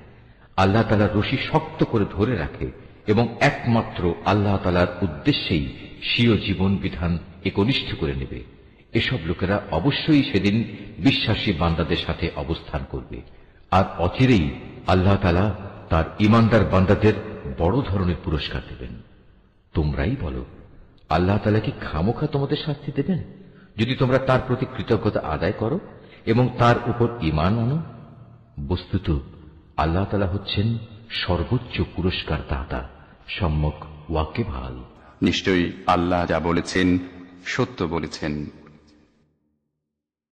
আল্লাহ তাআলার রশি শক্ত করে ধরে রাখে এবং একমাত্র আল্লাহ তাআলার উদ্দেশ্যেই স্বীয় জীবন বিধান একনিষ্ঠ করে নেবে। এসব লোকেরা অবশ্যই সেদিন বিশ্বাসী বান্দাদের সাথে অবস্থান করবে, আর অচিরেই আল্লাহ তাআলা তার ঈমানদার বান্দাদের বড় ধরনের পুরস্কার দেবেন। তোমরাই বলো, আল্লাহ তাআলা কি খামোখা তোমাদের শাস্তি দেবেন যদি তোমরা তার প্রতি কৃতজ্ঞতা আদায় করো এবং তার উপর ঈমান আনো? বস্তুত আল্লাহ তাআলা হচ্ছেন সর্বোচ্চ পুরস্কার দাতা, সম্যক ওয়াকিবহাল। নিশ্চয়ই আল্লাহ যা বলেছেন সত্য বলেছেন।